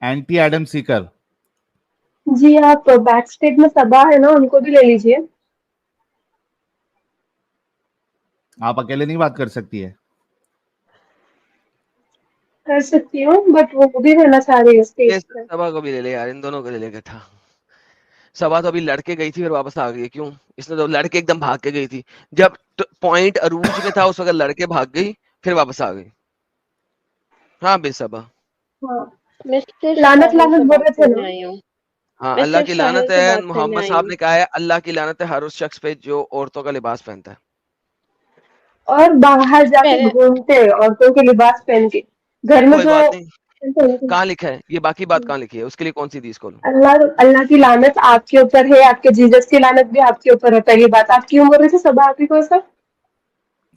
Anti Adam Sikar. जी, आप back state में सबा है ना, उनको भी ले लीजिए। आप अकेले नहीं बात कर सकती है? कर सकती हूँ, बट वो भी रहना चाह रही है स्टेज पे। सबा को भी ले ले यार, इन दोनों को ले लेके था। सबा तो अभी लड़के गई थी फिर वापस आ गई, क्यों? इसने तो लड़के एकदम भाग के गई थी, जब पॉइंट अरूज में था उस वक्त लड़के भाग गई फिर वापस आ गई। हाँ बेसबा। हाँ, मिस्टर लानत शाहिद लानत से बोल बात रहे थे करने ना। आई हूँ। हाँ मैं अल्लाह सिर्फ की साहिल लानत से है, बात करने मोहम्मद आई साहब हूँ। ने कहा है अल्लाह की लानत है हर उस शख्स पे जो औरतों का लिबास पहनता है। और बाहर जाके पहले घूमते औरतों के लिबास पहन के, घर में कोई तो बात नहीं, कहाँ लिखा है ये? बाकी बात कहाँ लिखी है? उसके लिए कौन सी हदीस खोलूं? अल्लाह अल्लाह की लानत आपके ऊपर है, आपके जीसस की लानत भी आपके ऊपर है। पहली बात, आप क्यों बोल रहे थे सब आप ही को सब?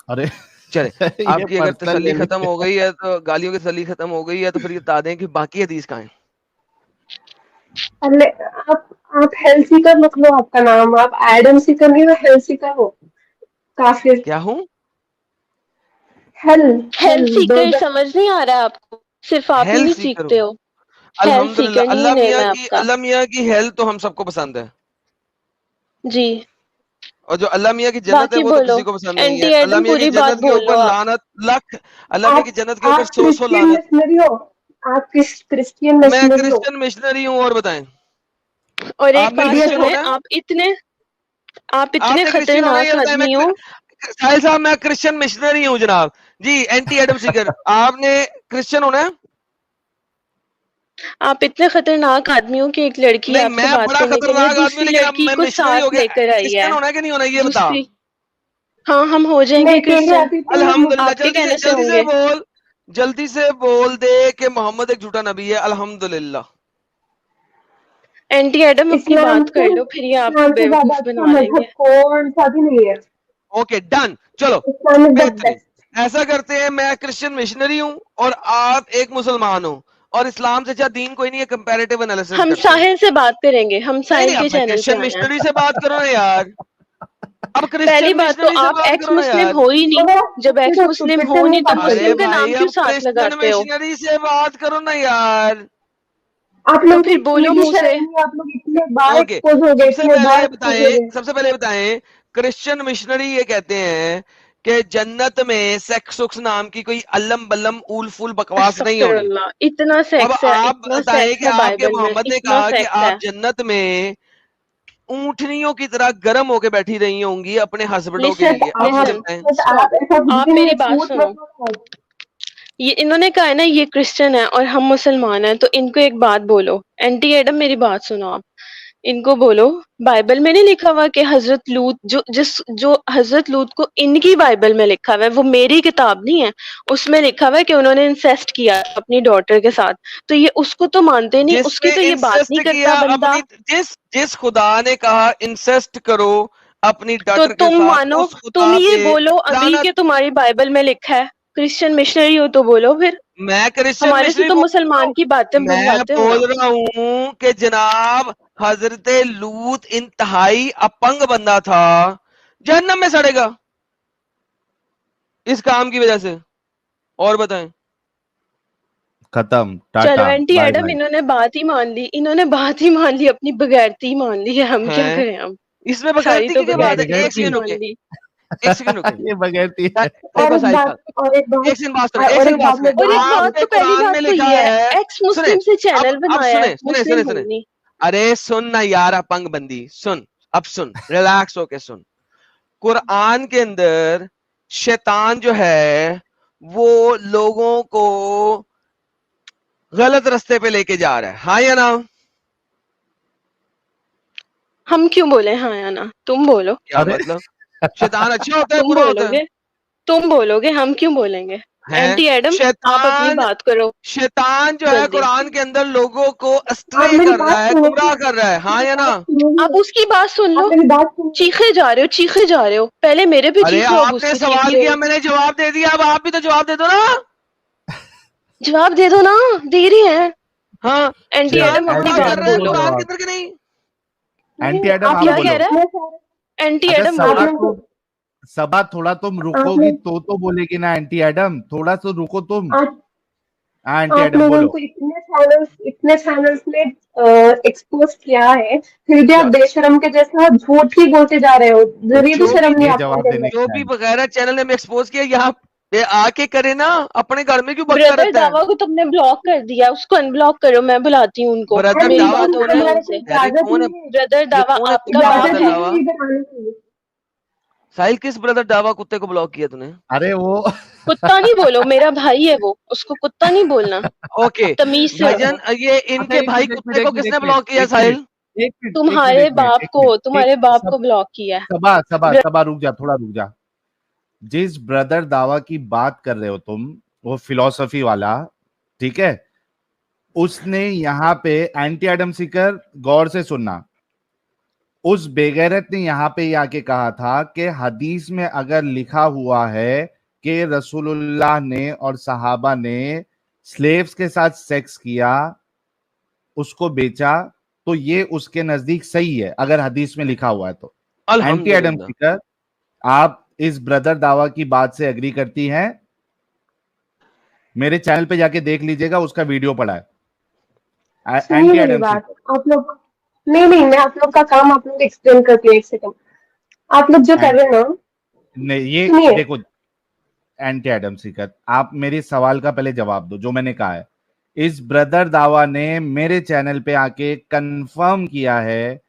अरे चले, ये आपकी अगर पर्सनल तसल्ली ले खत्म ली। हो गई है तो, गालियों की तसल्ली खत्म हो गई है तो फिर ये बता दें कि बाकी हदीस कहाँ है? अल्लाह, आप हेल सीकर मत लो आपका नाम, आप एडम सीकर नहीं हो, हेल सीकर हो। काफिर। क्या हूँ? हेल हेल हेल्थ सीकर दोजख। समझ नहीं आ रहा है आपको? सिर्फ आप ही हेल्थ नहीं सीकर सीखते हूँ। हो। हेल्थ अल्हम्दुलिल्लाह, सीकर न्यू नेम है आपका। अल्लाह मियाँ की हेल्थ तो हम सबको पसंद है, जी, और जो अल्लाह मियाँ की जन्नत है बाकी वो तो बोलो। किसी को पसंद नहीं है। एंटी अल्लाह एडम मियाँ की पूरी बात जन्नत के बोलो ऊपर आप। लानत लख, अल्लाह मियाँ की जन्नत के ऊपर आप 100 क्रिश्चियन लानत। मिशनरी हो। आप क्रिश्चियन मैं मिशनरी हो। क्रिश्चियन मिशनरी हूँ, और बताएं। और एक आपने बात क्रिश्चियन सुने, होना है? आप इतने आपने क्रिश्चियन होना है, ये खतरनाक बताएं। आदमी हो। साहिल साहब मैं क्रिश्चियन मिशनरी हूँ जनाब जी, एंटी एडम सीकर। आपने क्रिश्चियन होना है? आप इतने खतरनाक आदमी हो कि एक लड़की नहीं, आपसे मैं बात बड़ा करने के लिए खतरनाक आदमी हूँ, दूसरी लेकिन अब लड़की मैं को मिशनरी हो साथ गया। लेकर आई क्रिश्चियन है। होना है कि नहीं होना, ये बता। दूसरी, हाँ हम हो जाएंगे मैं कहने क्रिश्चियन। आती थी अल्हम्दुलिल्लाह, आपके कहने से होंगे। जल्दी से बोल दे कि मोहम्मद एक झूठा नबी है। अल्हम्दुलिल्लाह। एंटी एडम अपनी इस्लाम बात कर लो, फिर ये आपको इस्लाम से ज्यादा बेवकूफ अच्छा बना मजहब लेंगे। कौन सा भी नहीं है। ओके डन, चलो इस्लाम इज द बेहतरीन। बेस्ट। ऐसा करते हैं, मैं क्रिश्चियन मिशनरी हूँ और आप एक मुसलमान हो, और इस्लाम से अच्छा दीन कोई नहीं है, कंपैरेटिव एनालिसिस हम करते हैं। साहिल से बात करेंगे, हम नहीं साहिल नहीं, के अब मैं चैनल पे क्रिश्चियन आना है। मिशनरी से बात करो ना यार। अब पहली क्रिश्चियन बात तो मिशनरी से आप बात एक्स करो ना मुस्लिम यार। हो ही नहीं। जब एक्स मुस्लिम हो नहीं तो अरे मुस्लिम का भाई, नाम क्यों अब साथ क्रिश्चियन लगाते हो? मिशनरी से बात करो ना यार। आप तो लोग की फिर बोलो इतनी मुंह से। शर्म, आप लोग इतने बार ओके, एक्सपोज हो गए, इतने बार एक्सपोज हो गए। सबसे पहले बताएं, क्रिश्चियन मिशनरी ये कहते हैं कि जन्नत में सेक्स सुक्स नाम की कोई अल्लम बल्लम ऊल फूल बकवास नहीं होनी। अस्तगफिरुल्लाह, इतना अब सेक्स है, आप इतना बताएं सेक्स कि है आपके बाइबल में, मोहम्मद ने इतना कहा कि सेक्स आप है। जन्नत में ऊंटनियों की तरह गर्म होके बैठी रही होंगी अपने हस्बैंडों के लिसन लिए। अब मुझे लिसन, बताएं। स्टॉप। आप ऐसा आप बोलते मेरी नहीं, बात झूठ सुनो। मत बोलो। ये इन्होंने कहा है ना, ये क्रिश्चियन है और हम मुसलमान हैं, तो इनको एक बात बोलो। एंटी एडम मेरी बात सुनो आप। इनको बोलो, बाइबल में नहीं लिखा हुआ कि हजरत लूत जो हजरत लूत को इनकी बाइबल में लिखा हुआ है, वो मेरी किताब नहीं है। उसमें लिखा हुआ है कि उन्होंने इंसेस्ट किया अपनी डॉटर के साथ। तो ये उसको तो मानते नहीं, उसकी जिसने तो ये बात इंसेस्ट नहीं करता किया बंदा। अपनी, जिस खुदा ने कहा इंसेस्ट करो अपनी तो डॉटर के तुम साथ, मानो, उस तुम खुदा ये पे बोलो अभी लानत। कि तुम्हारी बाइबल में लिखा है। क्रिश्चियन मिशनरी हो तो बोलो फिर। मैं क्रिश्चियन हमारे से मिशनरी तो बोल रहा हूँ। मुसलमान की बातें मैं बुलवाते हो ना। बोल रहा हूँ कि जनाब हजरत लूत इंतहाई अपंग बंदा था, जहन्नम में सड़ेगा इस काम की वजह से। और बताएं। खत्म, चलो tata, aunty bye Adam, bye. इन्होंने बात ही मान ली, इन्होंने बात ही मान ली, अपनी बगैरती ही मान ली है। हम क्या हैं? करें अब? इसमें सारी बगैरती तो की क्या ये बात है? बगैरती एक बगैरती। अपनी सेकंड मान रुके, ली। एक सेकंड रुके। ये बगैरती है। देखो और एक साहिल बात, साहब, और एक बात, एक सेकंड बात सुने, एक और सेकंड एक बात बात सुने। मैं और एक बोलूं। बात आपके तो, पहली कुरान बात में तो लिखा ये है, है, एक्स सुने, मुस्लिम से चैनल अब बनाया है, सुने सुने मुस्लिम सुने हूं सुने। नहीं। अरे सुन ना यार, अपंग बंदी सुन। अब सुन, रिलैक्स होके सुन। कुरान के अंदर शैतान जो है वो लोगों को गलत रास्ते पे लेके जा रहा है, हाँ या ना? हम क्यों बोले हाँ या ना? तुम बोलो। क्या अरे मतलब? शैतान अच्छा होता है तुम बुरा होता है? बोलोगे, तुम बोलोगे, हम क्यों बोलेंगे? हैं? एंटी एडम, आप अपनी शैतान, बात करो शैतान जो है जल्दी। कुरान के अंदर लोगों को आप अस्ट्रे मेरी कर रहा बात है, सुनो, गुमराह कर रहा है, हाँ मेरी या ना? बात सुनो, आप उसकी बात सुन आप लो। मेरी बात सुनो। चीखे जा रहे हो, चीखे जा रहे हो। पहले मेरे पे अरे चीखो, अब उस आपने पे चीख सवाल रहे किया, हो। मैंने जवाब दे दिया, अब आप भी तो जवाब दे दो ना। जवाब दे दो ना, दे रही है। हाँ, एंटी चलो, शैतान एडम अपनी गुमराह एंटी कर बात एडम रहा है को बोलो। दो कुरान के आप। अंदर कि नहीं? एंटी नहीं, एडम आप आप क्या लोग कह बोलो। रहा है? इतने सारे, एंटी अच्छा एडम आप सबा बोलो। लोग तुम, सबा थोड़ा तुम आप रुकोगी लोग तो बोलेगी ना एंटी एडम, थोड़ा सा रुको तुम। आप हाँ एंटी आप एडम लोगों बोलो। को इतने चैनल्स ने एक्सपोज किया है, फिर भी आप क्या? बेशरम के जैसा झूठ ही बोलते जा रहे हो। जरी भी जो शर्म नहीं ये आपको जवाब अंदर देने में। का जो भी टाइम। वगैरह चैनल ने एक्सपोज किया यहाँ पे आके करे ना, अपने घर में क्यों बकता ब्रदर रहता है? दावा को तुमने ब्लॉक कर दिया, उसको अनब्लॉक करो, मैं बुलाती हूँ उनको, ब्रदर अरे मेरी दावा बात कौन करो है? हमारे को उनसे। अरे इजाजत कौन है? नहीं है, ब्रदर ये दावा कौन है आपका कुत्ता बाप ब्रदर इजाजत है। नहीं दावा? है इधर आने की। साहिल, किस ब्रदर दावा कुत्ते को ब्लॉक किया तूने? अरे वो कुत्ता नहीं बोलो, मेरा भाई है वो, उसको कुत्ता नहीं बोलना, ओके तमीज से रहो। भाईजान, ये अच्छा, इनके एक भाई मिनट, एक कुत्ते मिनट, को एक मिनट, किसने एक मिनट, ब्लॉक किया एक साहिल? मिनट, एक मिनट, एक मिनट, तुम्हारे एक मिनट, बाप एक को, मिनट, तुम्हारे बाप को ब्लॉक किया है। सबा सबा ब्र- सबा रुक जा, थोड़ा रुक जा। जिस ब्रदर दावा की बात कर रहे हो तुम, वो फिलॉसफी वाला, ठीक है, उसने यहाँ पे एंटी एडम सीकर, गौर से सुनना, उस बेगैरत ने यहाँ पे आके कहा था कि हदीस में अगर लिखा हुआ है कि रसूलुल्लाह ने और सहाबा ने स्लेव्स के साथ सेक्स किया, उसको बेचा, तो ये उसके नजदीक सही है अगर हदीस में लिखा हुआ है तो। एंटी एडम अल्हम्दुलिल्लाह। सीकर, आप इस ब्रदर दावा की बात से एग्री करती हैं? मेरे चैनल पे जाके देख लीजिएगा, उसका वीडियो पड़ा है। सुनिए एंटी मेरी एडम बात, सीकर, आप लोग, नहीं मैं आप लोग का काम आप लोग एक्सप्लेन करती हूँ, एक सेकंड। आप लोग जो कर रहे हैं ना, नहीं, ये सुनिए। देखो, एंटी एडम सीकर, आप मेरे सवाल का पहले जवाब दो जो मैंने कहा है। इस ब्रदर दावा ने मेरे चैनल पे आके कंफर्म किया है,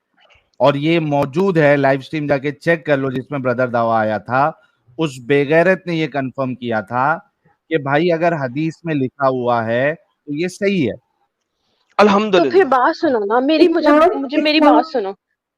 और ये मौजूद है, लाइव स्ट्रीम जाके चेक कर लो जिसमें ब्रदर दावा आया था। उस बेगैरत ने ये कंफर्म किया था कि भाई अगर हदीस में लिखा हुआ है तो ये सही है। तो फिर अल्हम्दुलिल्लाह। बात सुनो ना मेरी, मुझे इस्लाम मुझे मेरी इस्लाम बात सुनो।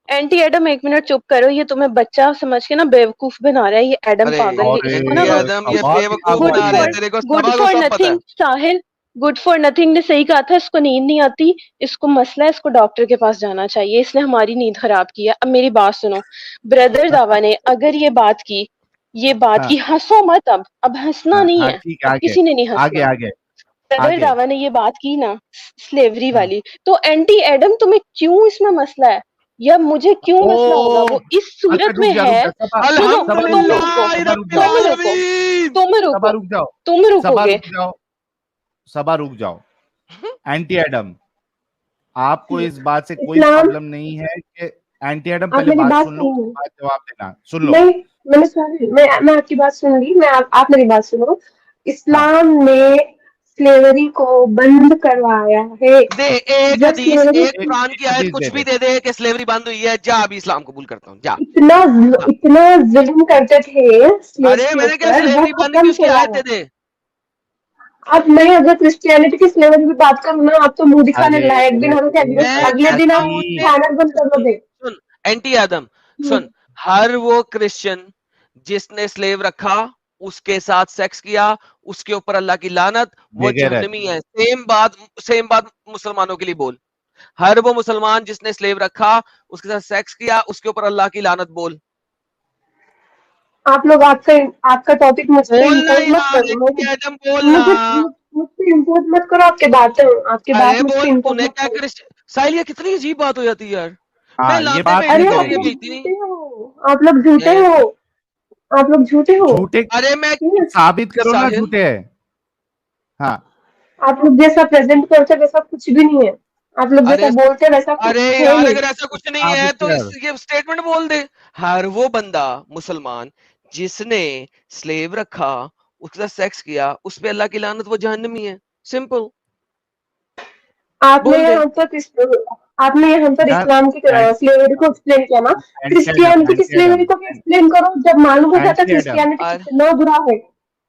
एंटी एडम, एक मिनट चुप करो, ये तुम्हें बच्चा समझ के ना बेवकूफ बना रहा है, ये एडम अरे पागल, और इसको ना एंटी आदम, ये सभा की बेवकूफ खामोश बना रहे हैं है। तेरे को, गुड सभा को फॉर सब पता है। Nothing Sahil, good for nothing ने सही कहा था, इसको नींद नहीं आती, इसको मसला है, इसको डॉक्टर के पास जाना चाहिए, इसने हमारी नींद खराब की है। अब मेरी बात सुनो, ब्रदर दावा ने अगर ये बात की, हाँ हंसो मत, अब हंसना हाँ नहीं हाँ, है, ठीक है, अब आगे किसी ने नहीं आगे हंसना। आगे ब्रदर आगे। दावा ने ये बात की ना, स्लेवरी हाँ। वाली, तो एंटी एडम तुम्हें क्यों इसमें मसला है, या मुझे क्यों मसला होगा? ओ वो इस अच्छा, सूरत में रुक है। जा सबा। सुनो, सबा रुक तुम जाओ, रुको, अल्हम्दुलिल्लाह सबा रुक रब्बिल जाओ, तुम रुको, आलमीन। तुम सबा रुको, रुक जाओ, तुम सबा रुकोगे। रुक जाओ, सबा रुक जाओ। एंटी एडम, आपको इस बात से कोई इस्लाम, प्रॉब्लम नहीं है कि एंटी एडम, आप पहले मेरी बात बात सुन लो, उसके सुनिए। बाद जवाब देना, सुन लो। नहीं, मैं आपकी बात सुन ली, आप मेरी बात सुनो। हाँ, इस्लाम ने स्लेवरी को बंद करवाया है। दे एक जब हदीस, स्लेवरी एक एक कुरान एक की आयत हदीस कुछ दे भी दे। दे दे कि स्लेवरी बंद हुई है, जा अभी इस्लाम कबूल करता हूँ, जा। इतना हाँ। इतना जुल्म करते थे स्लेव्स अरे के मैंने क्या ऊपर, वो स्लेवरी बंद की, खत्म उसकी किया आयत है। दे दे। अब मैं अगर क्रिश्चियनिटी की स्लेवरी की बात करूँ ना, आप तो मुंह दिखाने अरे लायक भी ना हो, मैं अगले दिन कहता आप हूँ चैनल बंद कर दोगे। सुन एंटी आदम, हम्म। सुन, हर वो क्रिश्चियन जिसने स्लेव रखा, उसके साथ सेक्स किया, उसके ऊपर अल्लाह की लानत, वो बेगैरत। जहन्नमी है। सेम बात मुसलमानों के लिए बोल। हर वो मुसलमान जिसने स्लेव रखा, उसके साथ सेक्स किया, उसके ऊपर अल्लाह की लानत बोल। आप लोग, आपका टॉपिक मुझ पे बोलना इम्पोर्ट मत यार, करो। एंटी आदम बोलना। मुझ पे इम्पोर्ट मत करो, आपकी बात अरे मुझ पे बोल, इम्पोर्ट तूने मत क्या करो। क्रिश्चियन साहिल, ये कितनी अजीब बात हो जाती है यार। मैं हाँ, ये लाते बात भेजती नहीं अरे हूँ, आप ये करेंगे। लोग भेजती नहीं। झूठे हो, आप लोग झूठे ये- हो, आप लोग झूठे हो। झूठे अरे मैं ठीक है? साबित करो ना, साहिल, झूठे है। हाँ, आप लोग जैसा प्रेजेंट करते वैसा कुछ भी नहीं है। आप लोग जैसा अरे बोलते वैसा कुछ अरे है यार, नहीं। अगर ऐसा कुछ नहीं है साबित तो कर। ये स्टेटमेंट बोल दे। हर वो बंदा मुसलमान जिसने स्लेव रखा, उसके साथ सेक्स किया, उस पे अल्लाह की लानत, वो जहन्नमी है। सिंपल, आपने बोल दे। यहाँ पर आपने यहाँ पर यार इस्लाम की स्लेवरी को एक्सप्लेन किया ना, एंटी एडम, क्रिश्चियनिटी की एंटी स्लेवरी एडम, को भी एक्सप्लेन करो। जब मालूम हो जाता एंटी एडम, क्रिश्चियनिटी अरे कितना बुरा है,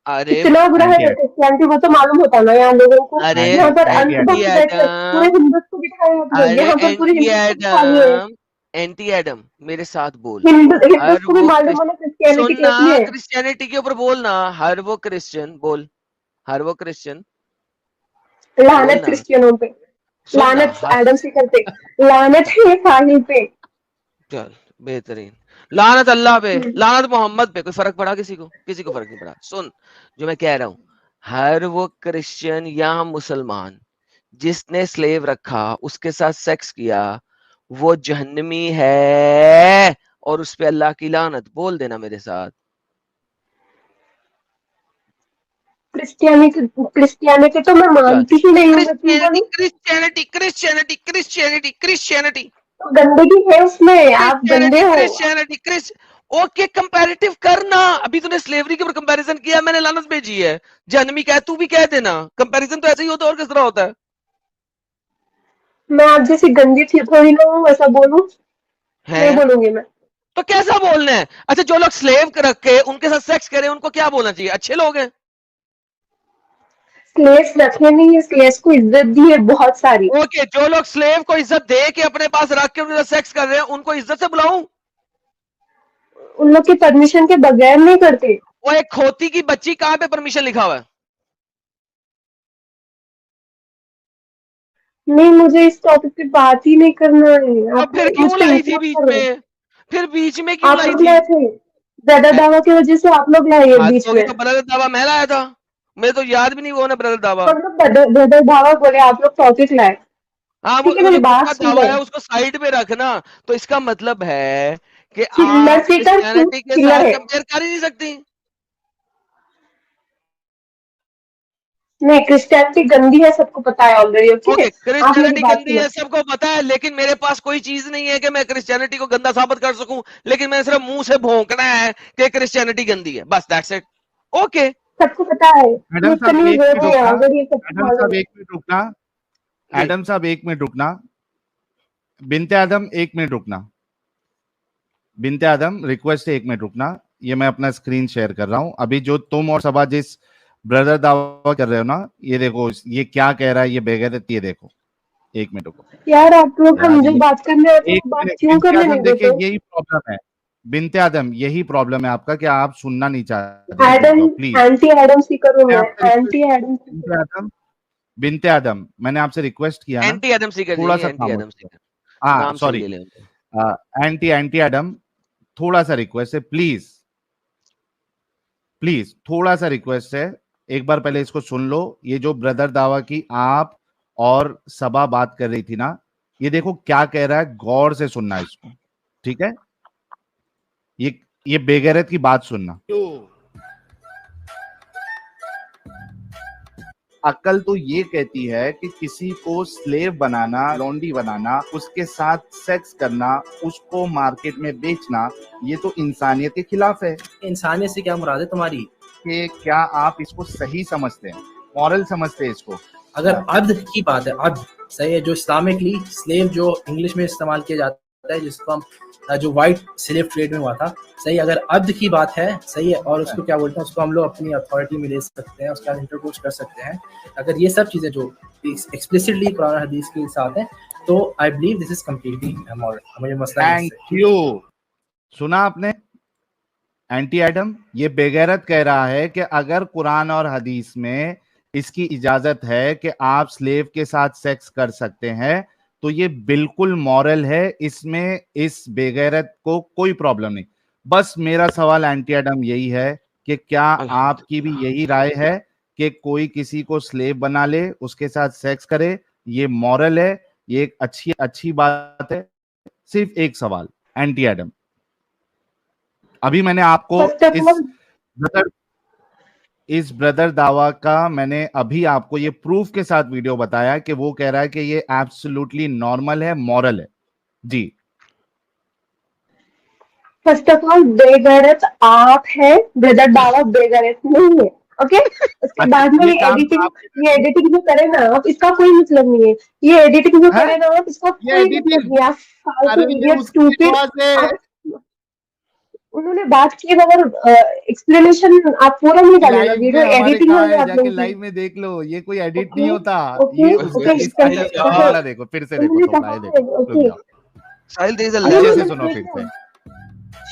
अरे कितना बुरा है एंटी एडम, क्रिश्चियनिटी, वो तो मालूम होता ना यहाँ लोगों को। अरे एंटी यहाँ पर एंटी एडम। एंटी अंधभक्त बैठे पूरे एडम, हिंदुत्व बिठाए आप लोग, अरे यहाँ पर पूरे एंटी हिंदुत्व बिठा लिए हैं। एडम, एंटी एडम मेरे साथ बोल। हर हिंदुत्व को भी वो मालूम होना क्रिश्चियनिटी सुनना, कैसी है। क्रिश्चियनिटी के ऊपर बोलना। हर वो क्रिश्चियन बोल, हर वो क्रिश्चियन लानत बोलना। क्रिश्चियनों पे, सुनना लानत एडम सीकर पे, लानत है साहिल पे। चल बेहतरीन। लानत अल्लाह पे, हम्म। लानत मोहम्मद पे, कोई फर्क पड़ा किसी को? किसी को फर्क नहीं पड़ा। सुन जो मैं कह रहा हूँ, हर वो क्रिश्चियन या मुसलमान जिसने स्लेव रखा, उसके साथ सेक्स किया, वो जहन्नमी है, और उस पे अल्लाह की लानत। बोल देना मेरे साथ। क्रिश्चियनिटी तो मैं मानती ही नहीं हूँ। मैं क्यों मानूं? क्रिश्चियनिटी तो गंदगी है उसमें, आप गंदे हो। ओके, कंपैरेटिव करना। अभी तूने स्लेवरी के ऊपर कंपैरिजन किया, मैंने लानत भेजी है। जन्मी कह, तू भी कह देना। कंपैरिजन तो ऐसे ही होता है, और किस तरह होता है? मैं आप जैसी गंदी थी थोड़ी ना हूँ, ऐसा बोलूं? नहीं हैं? बोलूंगी मैं। तो कैसा बोलना है? अच्छा, जो लोग स्लेव रख के उनके साथ सेक्स करें, उनको क्या बोलना चाहिए? अच्छे लोग हैं? स्लेव्स रखे नहीं है, स्लेव्स को इज्जत दी है बहुत सारी। ओके, जो लोग स्लेव को इज्जत दे के अपने पास रख के उनके साथ सेक्स कर रहे हैं, उनको इज्जत से बुलाऊं? उन लोग की परमिशन के बगैर नहीं करते। वो एक खोती की बच्ची, कहां पे परमिशन लिखा हुआ है? नहीं, मुझे इस टॉपिक पे बात ही नहीं करना है। अब आप फिर मुझ क्यों पे लाई थी इंसल्ट बीच कर रहे हो। में? फिर बीच में क्यों आप लाई लोग थी? लाए थे, ब्रदर है? दावा की वजह से आप लोग लाए हाथ बीच होगी में। तो ब्रदर दावा मैं लाया था। मुझे तो याद भी नहीं वो ना ब्रदर दावा। हम लोग ब्रदर दावा बोले, आप लोग टॉपिक लाए। हाँ, ठीक है, वो मेरी जो खुद बात का सुन दावा लो। है उसको साइड पे रखना। तो इसका मतलब है कि चिल्लर आप सीटर, तू क्रिश्चियनिटी के चिल्लर साथ है। कंपेयर कर ही नहीं सकती। नहीं, क्रिश्चियनिटी गंदी है, सबको पता है ऑलरेडी। ओके, ओके, आप मेरी क्रिश्चियनिटी बात गंदी सुनो। है सबको पता है, लेकिन मेरे पास कोई चीज नहीं है कि मैं क्रिश्चियनिटी को गंदा साबित कर सकूं। लेकिन मैं सिर्फ मुंह से भौंकना है कि क्रिश्चियनिटी गंदी है, बस, दैट्स इट। ओके। सबको पता है, मैडम मुझसे साहब नहीं एक बोल मिनट रहे हैं रुकना। ऑलरेडी, ये सबको मैडम मालूम साहब है। एक मिनट रुकना। जी। एडम साहब एक मिनट रुकना। बिनते आदम एक मिनट रुकना। बिनते आदम रिक्वेस्ट है, एक मिनट रुकना। ये मैं अपना स्क्रीन शेयर कर रहा हूं। अभी जो तुम और सबा जिस ब्रदर दावा कर रहे हो ना, ये देखो ये क्या कह रहा है, ये बेगैरत। ये देखो, एक मिनट रुको यार आप लोग हम यार। जो ये बात करने आते हैं एक वो बात मिनट, क्यों बिनते करने आदम नहीं देखिए, देते? यही प्रॉब्लम है। बिनते आदम यही प्रॉब्लम है आपका कि आप सुनना नहीं चाहते। रुक एडम, जाओ प्लीज। एंटी एडम सी करूं मैं मैं, आपसे रिक्वेस्ट, एंटी एडम सी बिनते करूं। आदम, बिनते आदम, मैंने आपसे रिक्वेस्ट किया ना, एंटी एडम सीकर थोड़ा चाहिए, सा एंटी खामोश एडम रहो। सीकर। हाँ नाम सही सॉरी, ले लें उनका। एंटी एंटी एडम, थोड़ा सा रिक्वेस्ट है प्लीज, प्लीज थोड़ा सा रिक्वेस्ट है। एक बार पहले इसको सुन लो। ये जो ब्रदर दावा की आप और सबा बात कर रही थी ना, ये देखो क्या कह रहा है, गौर से सुनना इसको, ठीक है? ये बेगैरत की बात सुनना। अक्ल तो ये कहती है कि किसी को स्लेव बनाना, लॉन्डी बनाना, उसके साथ सेक्स करना, उसको मार्केट में बेचना, ये तो इंसानियत के खिलाफ है। इंसानियत से क्या मुराद है तुम्हारी? कि क्या आप इसको सही समझते हैं, मॉरल समझते हैं इसको? अगर अब्द की बात है, अब्द सही है, जो इस्लामिकली स्लेव जो इंग्लिश में इस्तेमाल किया जाता है, जिसको हम जो वाइट स्लेव ट्रेड में हुआ था, सही, अगर अब्द की बात है, सही है, और उसको क्या बोलते हैं, उसको हम लोग अपनी अथॉरिटी में ले सकते हैं, उसके साथ इंटरकोर्स कर सकते हैं। अगर ये सब चीज़ें जो एक्सप्लिसिटली कुरान हदीस के साथ हैं, तो I believe this is completely moral. मुझे मसला है थैंक यू। सुना आपने एंटी एडम? ये बेगैरत कह रहा है कि अगर कुरान और हदीस में इसकी इजाजत है कि आप स्लेव के साथ सेक्स कर सकते हैं, तो ये बिल्कुल मॉरल है, इसमें इस बेगैरत को कोई प्रॉब्लम नहीं। बस मेरा सवाल एंटी एडम यही है कि क्या आपकी भी यही राय है कि कोई किसी को स्लेव बना ले, उसके साथ सेक्स करे, ये मॉरल है, ये एक अच्छी बात है? सिर्फ एक सवाल एंटी एडम। अभी मैंने आपको फर्स्ट ऑफ ऑल इस ब्रदर दावा का मैंने अभी आपको ये प्रूफ के साथ वीडियो बताया कि वो कह रहा है कि ये एब्सोल्युटली नॉर्मल है, मॉरल है। जी, फर्स्ट ऑफ ऑल बेगैरत आप है, ब्रदर दावा बेगैरत नहीं है। ओके, उसके बाद में ये ये काम तो एडिटिंग, आपने ये एडिटिंग जो करे ना आप, इसका कोई मतलब नहीं है। ये एडिटिंग जो है? करे ना आप, इसका ये कोई एडिटिंग, मतलब नहीं है। आप अरे फालतू, ये ये उसकी स्टूपिड। दुआ से। उन्होंने बात की मगर एक्सप्लेनेशन आप पूरा नहीं डालेगा, लाइव में वीडियो हमारे एडिटिंग कहाँ हुई है है, आप जाके लोगों की। लाइव में देख लो, ये कोई एडिट ओके नहीं होता। ओके ये ओके, इसका अरे इसका यार, वाला देखो, फिर से देखो, उन्होंने थोड़ा कहा ये है। देखो, रुक ओके, जाओ, साहिल, देयर इज अ अरे अच्छे लेवल। से मैंने सुनो सुन फिर से। लिया।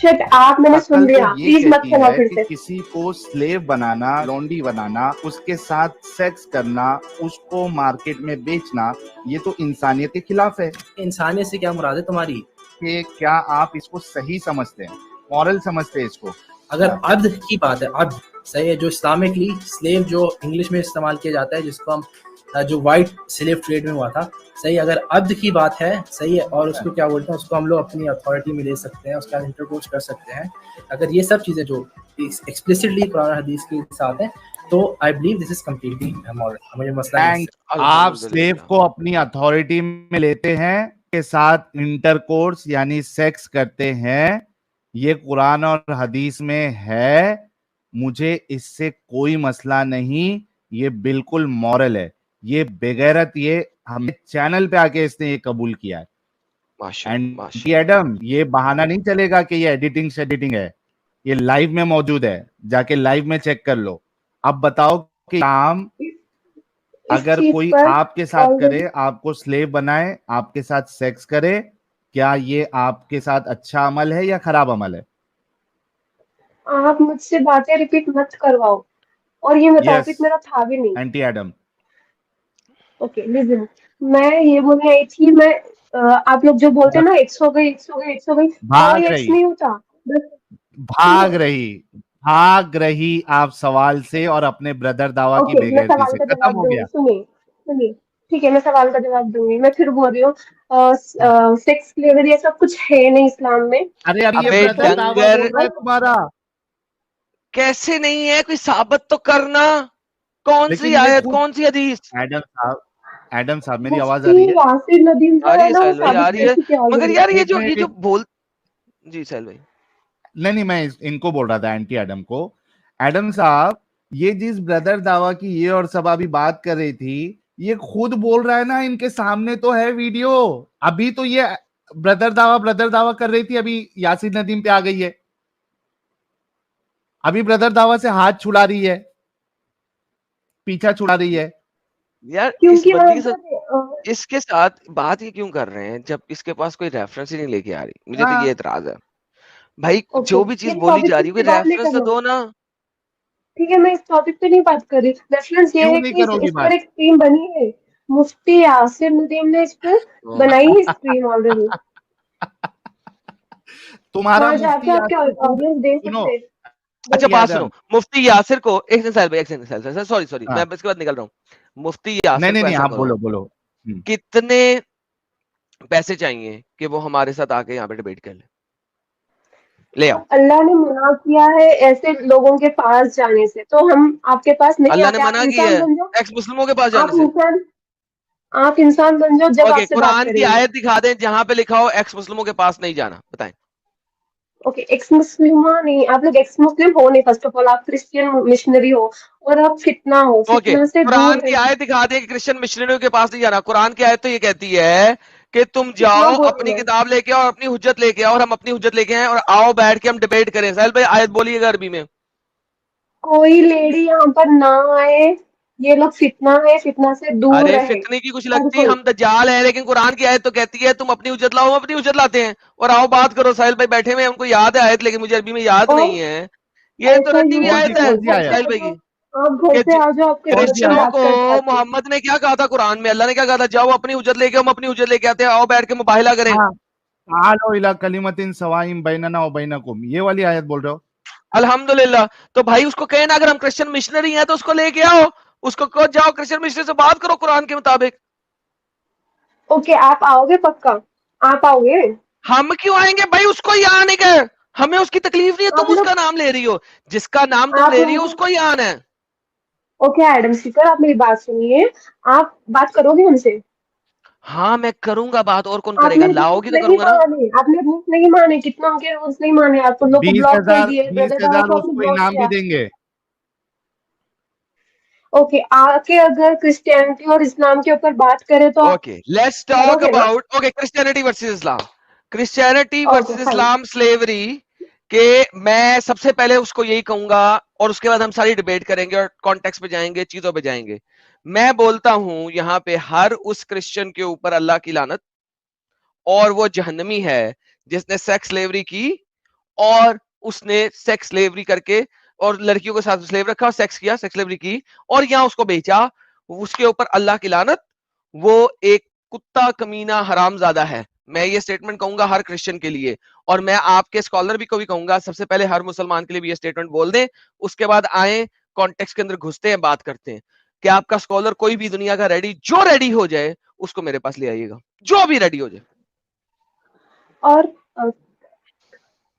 शट आप, मैंने सुन अक्ल तो लिया, ये प्लीज मत कहती सुनाओ है फिर कि से। किसी को स्लेव बनाना, लॉन्डी बनाना, उसके साथ सेक्स करना, उसको मार्केट में बेचना, ये तो इंसानियत के खिलाफ है। इंसानियत से क्या मुराद है तुम्हारी? कि क्या आप इसको सही समझते हैं, मॉरल समझते हैं इसको? अगर अब्द की बात है, अब्द सही है, जो इस्लामिकली स्लेव जो इंग्लिश में इस्तेमाल किया जाता है, जिसको हम जो वाइट स्लेव ट्रेड में हुआ था, सही, अगर अब्द की बात है, सही है, और उसको क्या बोलते हैं, उसको हम लोग अपनी अथॉरिटी में ले सकते हैं, उसके साथ इंटरकोर्स कर सकते हैं। अगर ये सब चीज़ें जो एक्सप्लिसिटली कुरान हदीस के साथ हैं, तो I believe this is completely moral. मुझे मसला एंड आप स्लेव को अपनी अथॉरिटी में लेते हैं, के साथ इंटरकोर्स यानी सेक्स करते हैं, ये कुरान और हदीस में है, मुझे इससे कोई मसला नहीं, ये बिल्कुल मॉरल है, ये बेगैरत, ये हमें चैनल पे आके इसने ये कबूल किया है। एंटी एडम, ये बहाना नहीं चलेगा कि ये एडिटिंग है, ये लाइव में मौजूद है, जाके लाइव में चेक कर लो। अब बताओ कि काम अगर कोई आपके साथ करे, आपको स्लेव बनाए, आपके साथ सेक्स करे, क्या ये आपके साथ अच्छा अमल है या खराब अमल है? आप मुझसे बातें रिपीट मत करवाओ, और ये टॉपिक मेरा था भी नहीं। एंटी एडम, ओके लिसन, मैं ये बोलने आई थी, मैं आप लोग जो बोलते हैं ना एक्स हो गई, भाग रही, नहीं होता, भाग रही आप सवाल से और अपने ब्रदर दावा की बेगैरती से। खत्म हो गया। सुनिए, ठीक है, मैं सवाल का जवाब दूंगी। मैं फिर बोल रही हूँ, सेक्स स्लेवरी सब कुछ है नहीं इस्लाम में। अरे अब ये ब्रदर दावा बोल रहा है तुम्हारा, कैसे नहीं है? कोई साबित तो करना, कौन सी आयत, कौन सी हदीस? एडम साहब मेरी आवाज आ रही है? यासिर नदीम जो है ना, वो आ रही है, मगर यार ये जो बोल, जी साहिल भाई, नहीं मैं इनको बोल रहा था, एंटी एडम को। एडम साहब, ये जिस ब्रदर दावा की ये और सब अभी बात कर रही थी, ये खुद बोल रहा है ना, इनके सामने तो है वीडियो। अभी तो ये ब्रदर दावा कर रही थी, अभी यासिर नदीम पे आ गई है, अभी ब्रदर दावा से हाथ छुड़ा रही है, पीछा छुड़ा रही है। यार इस बंदी के साथ, इसके साथ बात ही क्यों कर रहे हैं जब इसके पास कोई रेफरेंस ही नहीं लेके आ रही? मुझे तो ये एतराज है भाई। जो भी चीज बोली जा रही है, रेफरेंस तो दो ना। ठीक है, मैं इस टॉपिक पे नहीं बात कर रही। रेफरेंस ये है कि इस पर एक स्ट्रीम बनी है, मुफ्ती यासिर नदीम ने इस पर बनाई है स्ट्रीम ऑलरेडी। तुम्हारा जाके आपके ऑडियंस देख सकते हैं। अच्छा बात सुनो, मुफ्ती यासिर को एक सेकंड, सॉरी मैं इसके बाद निकल रहा हूँ। मुफ्ती यासिर नहीं आप बोलो कितने पैसे चाहिए कि वो हमारे साथ आके यहाँ पे डिबेट कर ले आओ? अल्लाह ने मना किया है ऐसे लोगों के पास जाने से, तो हम आपके पास नहीं। अल्लाह ने मना किया है एक्स मुस्लिमों के पास जाने से? आप इंसान बन जाओ जब आपसे बात कुरान की आयत दिखा दें जहां पे लिखा हो एक्स मुस्लिमों के पास नहीं जाना, बताएं। ओके, एक्स मुस्लिम नहीं, आप लोग एक्स मुस्लिम हो नहीं। फर्स्ट ऑफ ऑल आप क्रिश्चियन मिशनरी हो और आप फितना हो, फितना से कुरान की आयत दिखा दें कि क्रिश्चियन मिशनरियों के पास नहीं जाना। कुरान की आयत तो ये कहती है कि तुम जाओ अपनी किताब लेके आओ, अपनी हुज्जत लेके आओ, और हम अपनी हुज्जत लेके आए और आओ बैठ के हम डिबेट करें। साहिल भाई आयत बोलिएगा अरबी में। कोई लेडी यहाँ पर ना आए, ये लोग फितना है, फितना से दूर रहे। अरे फितने की कुछ लगती, हम दज्जाल है, लेकिन कुरान की आयत तो कहती है तुम अपनी हुज्जत लाओ, हम अपनी हुज्जत लाते हैं और आओ बात करो। साहिल भाई बैठे हुए, हमको याद है आयत, लेकिन मुझे अरबी में याद नहीं है। ये तो रटी हुई आयत है साहिल भाई की। क्रिश्चियनों को मोहम्मद ने क्या कहा था कुरान में? अल्लाह ने क्या कहा था? जाओ अपनी हुज्जत लेके, हम अपनी हुज्जत लेके आते हैं, आओ बैठ के मुबाहिला करें। तालो इला कलिमतिन सवाइम बैनना व बैनकुम, ये वाली आयत बोल रहे हो? अल्हम्दुलिल्लाह। तो भाई उसको कहना, अगर हम क्रिश्चियन मिशनरी हैं तो उसको लेके आओ, उसको कहो जाओ क्रिश्चियन मिशनरी से बात करो कुरान के मुताबिक। ओके, आप आओगे? पक्का आप आओगे? हम क्यों आएंगे भाई? उसको ही आने का, हमें उसकी तकलीफ नहीं है। तुम उसका नाम ले रही हो, जिसका नाम तुम ले रही हो उसको ही आना है। ओके एडम स्पीकर, आप मेरी बात सुनिए, आप बात करोगे हमसे? हाँ मैं करूंगा बात, और कौन करेगा? लाओगी तो करूंगा ना। आपने रूल्स नहीं माने, कितना उनके रूल्स नहीं माने, आप लोग को ब्लॉक कर दिए। 20,000 उसको इनाम भी देंगे। ओके, आके अगर क्रिश्चियनिटी और इस्लाम के ऊपर बात करें तो okay let's talk about Christianity versus Islam. Christianity versus Islam slavery के मैं सबसे पहले उसको यही कहूंगा, और उसके बाद हम सारी डिबेट करेंगे और कॉन्टेक्स्ट पे जाएंगे, चीजों पे जाएंगे। मैं बोलता हूं यहाँ पे हर उस क्रिश्चियन के ऊपर अल्लाह की लानत, और वो जहन्नमी है जिसने सेक्स स्लेवरी की, और उसने सेक्स स्लेवरी करके और लड़कियों के साथ स्लेव रखा, सेक्स किया, सेक्स स्लेवरी की और यहाँ उसको बेचा, उसके ऊपर अल्लाह की लानत। वो एक कुत्ता कमीना हरामजादा है। मैं ये स्टेटमेंट कहूंगा हर क्रिश्चियन के लिए, और मैं आपके स्कॉलर भी को भी कहूंगा, सबसे पहले हर मुसलमान के लिए भी ये स्टेटमेंट बोल दें, उसके बाद आए कॉन्टेक्स्ट के अंदर घुसते हैं, बात करते हैं कि आपका स्कॉलर कोई भी दुनिया का रेडी, जो रेडी हो जाए उसको मेरे पास ले आइएगा, जो भी रेडी हो जाए। और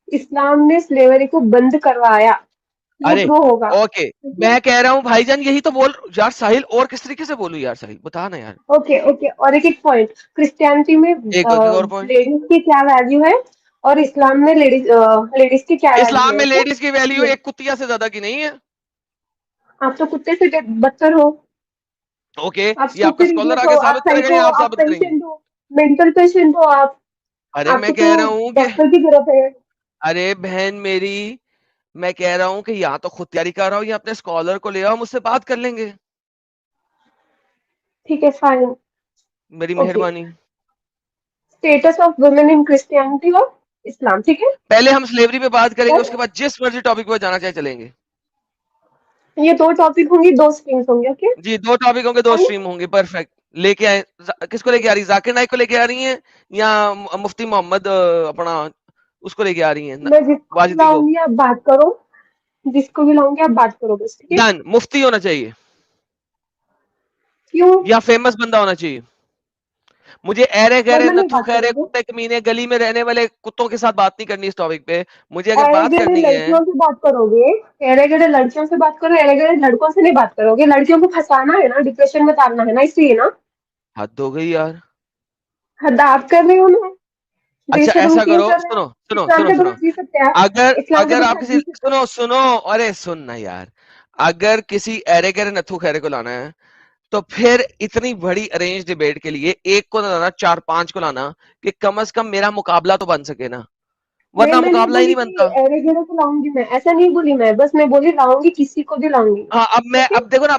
इस्लाम ने स्लेवरी को बंद करवाया, अरे ट्रू होगा। ओके, मैं कह रहा हूँ भाईजान यही तो बोल यार साहिल, और किस तरीके से बोलूं यार साहिल, बता ना यार। ओके ओके, और एक पॉइंट, क्रिश्चियनिटी में एक और पॉइंट, लेडीज की क्या वैल्यू है और इस्लाम में लेडीज की क्या वैल्यू इस्लाम है। में ओके, लेडीज की वैल्यू एक कुतिया से ज्यादा की नहीं है। आप तो कुत्ते से बदतर हो, ओके, आप ये आपका स्टूपिड स्कॉलर इडियट आगे हो, आप साबित करेगा साइको या हो, आप आप साबित करेंगे? पेशेंट हो, मेंटल पेशेंट हो आप। अरे मैं आपको कह तो रहा हूँ कि डॉक्टर की जरूरत है। अरे बहन मेरी, मैं कह रहा हूँ कि या तो खुद तैयारी कर रहा हूँ या अपने स्कॉलर को ले आओ, मुझसे बात कर लेंगे। ठीक है, फाइन। मेरी ओके, मेहरबानी। Status of women in Christianity और इस्लाम, ठीक है। पहले हम स्लेवरी पे बात करेंगे, बस उसके बाद जिस मर्जी टॉपिक पे जाना चाहे चलेंगे। ये दो टॉपिक होंगे, दो स्ट्रीम्स होंगे। ओके, जी, 2 टॉपिक होंगे, 2 फाइन। स्ट्रीम होंगी, परफेक्ट। लेके आए, किसको लेके आ रही है? जाकिर नाइक को लेके आ रही हैं या मुफ्ती मोहम्मद अपना उसको लेके आ रही हैं मैं जिसको वाजिदी को? बुलाऊंगी आप बात करो, जिसको बुलाऊंगी आप बात करो बस, ठीक है। डन, मुफ्ती होना चाहिए क्यों? या फेमस बंदा होना चाहिए? मुझे ऐरे गहरे वरना नहीं नथु बात खैरे करोगे। कुत्ते कमीने गली में रहने वाले कुत्तों के साथ बात नहीं करनी इस टॉपिक पे। मुझे अगर अरे बात गड़े करनी है, लड़कियों से बात करोगे, अरे गड़े लड़कियों से बात करो, अरे गड़े लड़कों से नहीं बात करोगे। लड़कियों को फंसाना है ना, डिप्रेशन में डालना है ना, इसलिए ना। हद हो गई यार। हद आप कर रहे हो ना, अच्छा बेशर्म ऐसा क्यों करो, कर रहे सुनो हो। सुनो इस्लाम सुनो के सुनो, बगैर जी सकते हैं आप, अगर इस्लाम के अगर आप बगैर किसी, जी सकते हैं। सुनो सुनो, अरे सुन ना यार, अगर किसी ऐरे गहरे नथु खैरे को लाना है तो फिर इतनी बड़ी अरेंज डिबेट के लिए एक को ना लाना, 4-5 को लाना, कि कम से कम मेरा मुकाबला तो बन सके ना, नहीं, वरना मैं नहीं मुकाबला ही बोली नहीं कि बनता। अरे गड़े को लाऊंगी, मैं ऐसा नहीं बोली, मैं बस मैं बोली लाऊंगी, किसी को भी लाऊंगी। हाँ, ओके, अब देखो ना,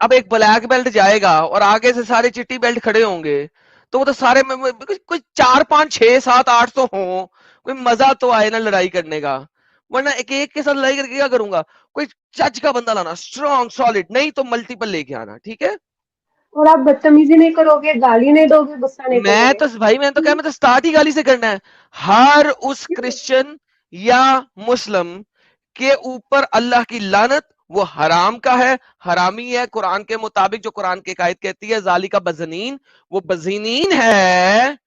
अब एक ब्लैक बेल्ट जाएगा और आगे से सारे चिट्टी बेल्ट खड़े होंगे, तो वो तो सारे कोई 4-5-6-7-8 तो हो, कोई मजा तो आए ना लड़ाई करने का। वरना एक एक के साथ लड़ाई करके क्या करूंगा? कोई चच का बंदा लाना, स्ट्रॉन्ग सॉलिड, नहीं तो मल्टीपल लेके आना, ठीक है? और आप बदतमीजी नहीं करोगे, गाली नहीं दोगे, गुस्सा नहीं मैं करोगे। तो भाई, मैं तो क्या, मैं तो स्टार्ट ही गाली से करना है। हर उस क्रिश्चियन या मुस्लिम के ऊपर अल्लाह की लानत, वो हराम का है, हरामी है कुरान के मुताबिक, जो कुरान की आयत कहती है जालिका बजनीन, वो बजनीन है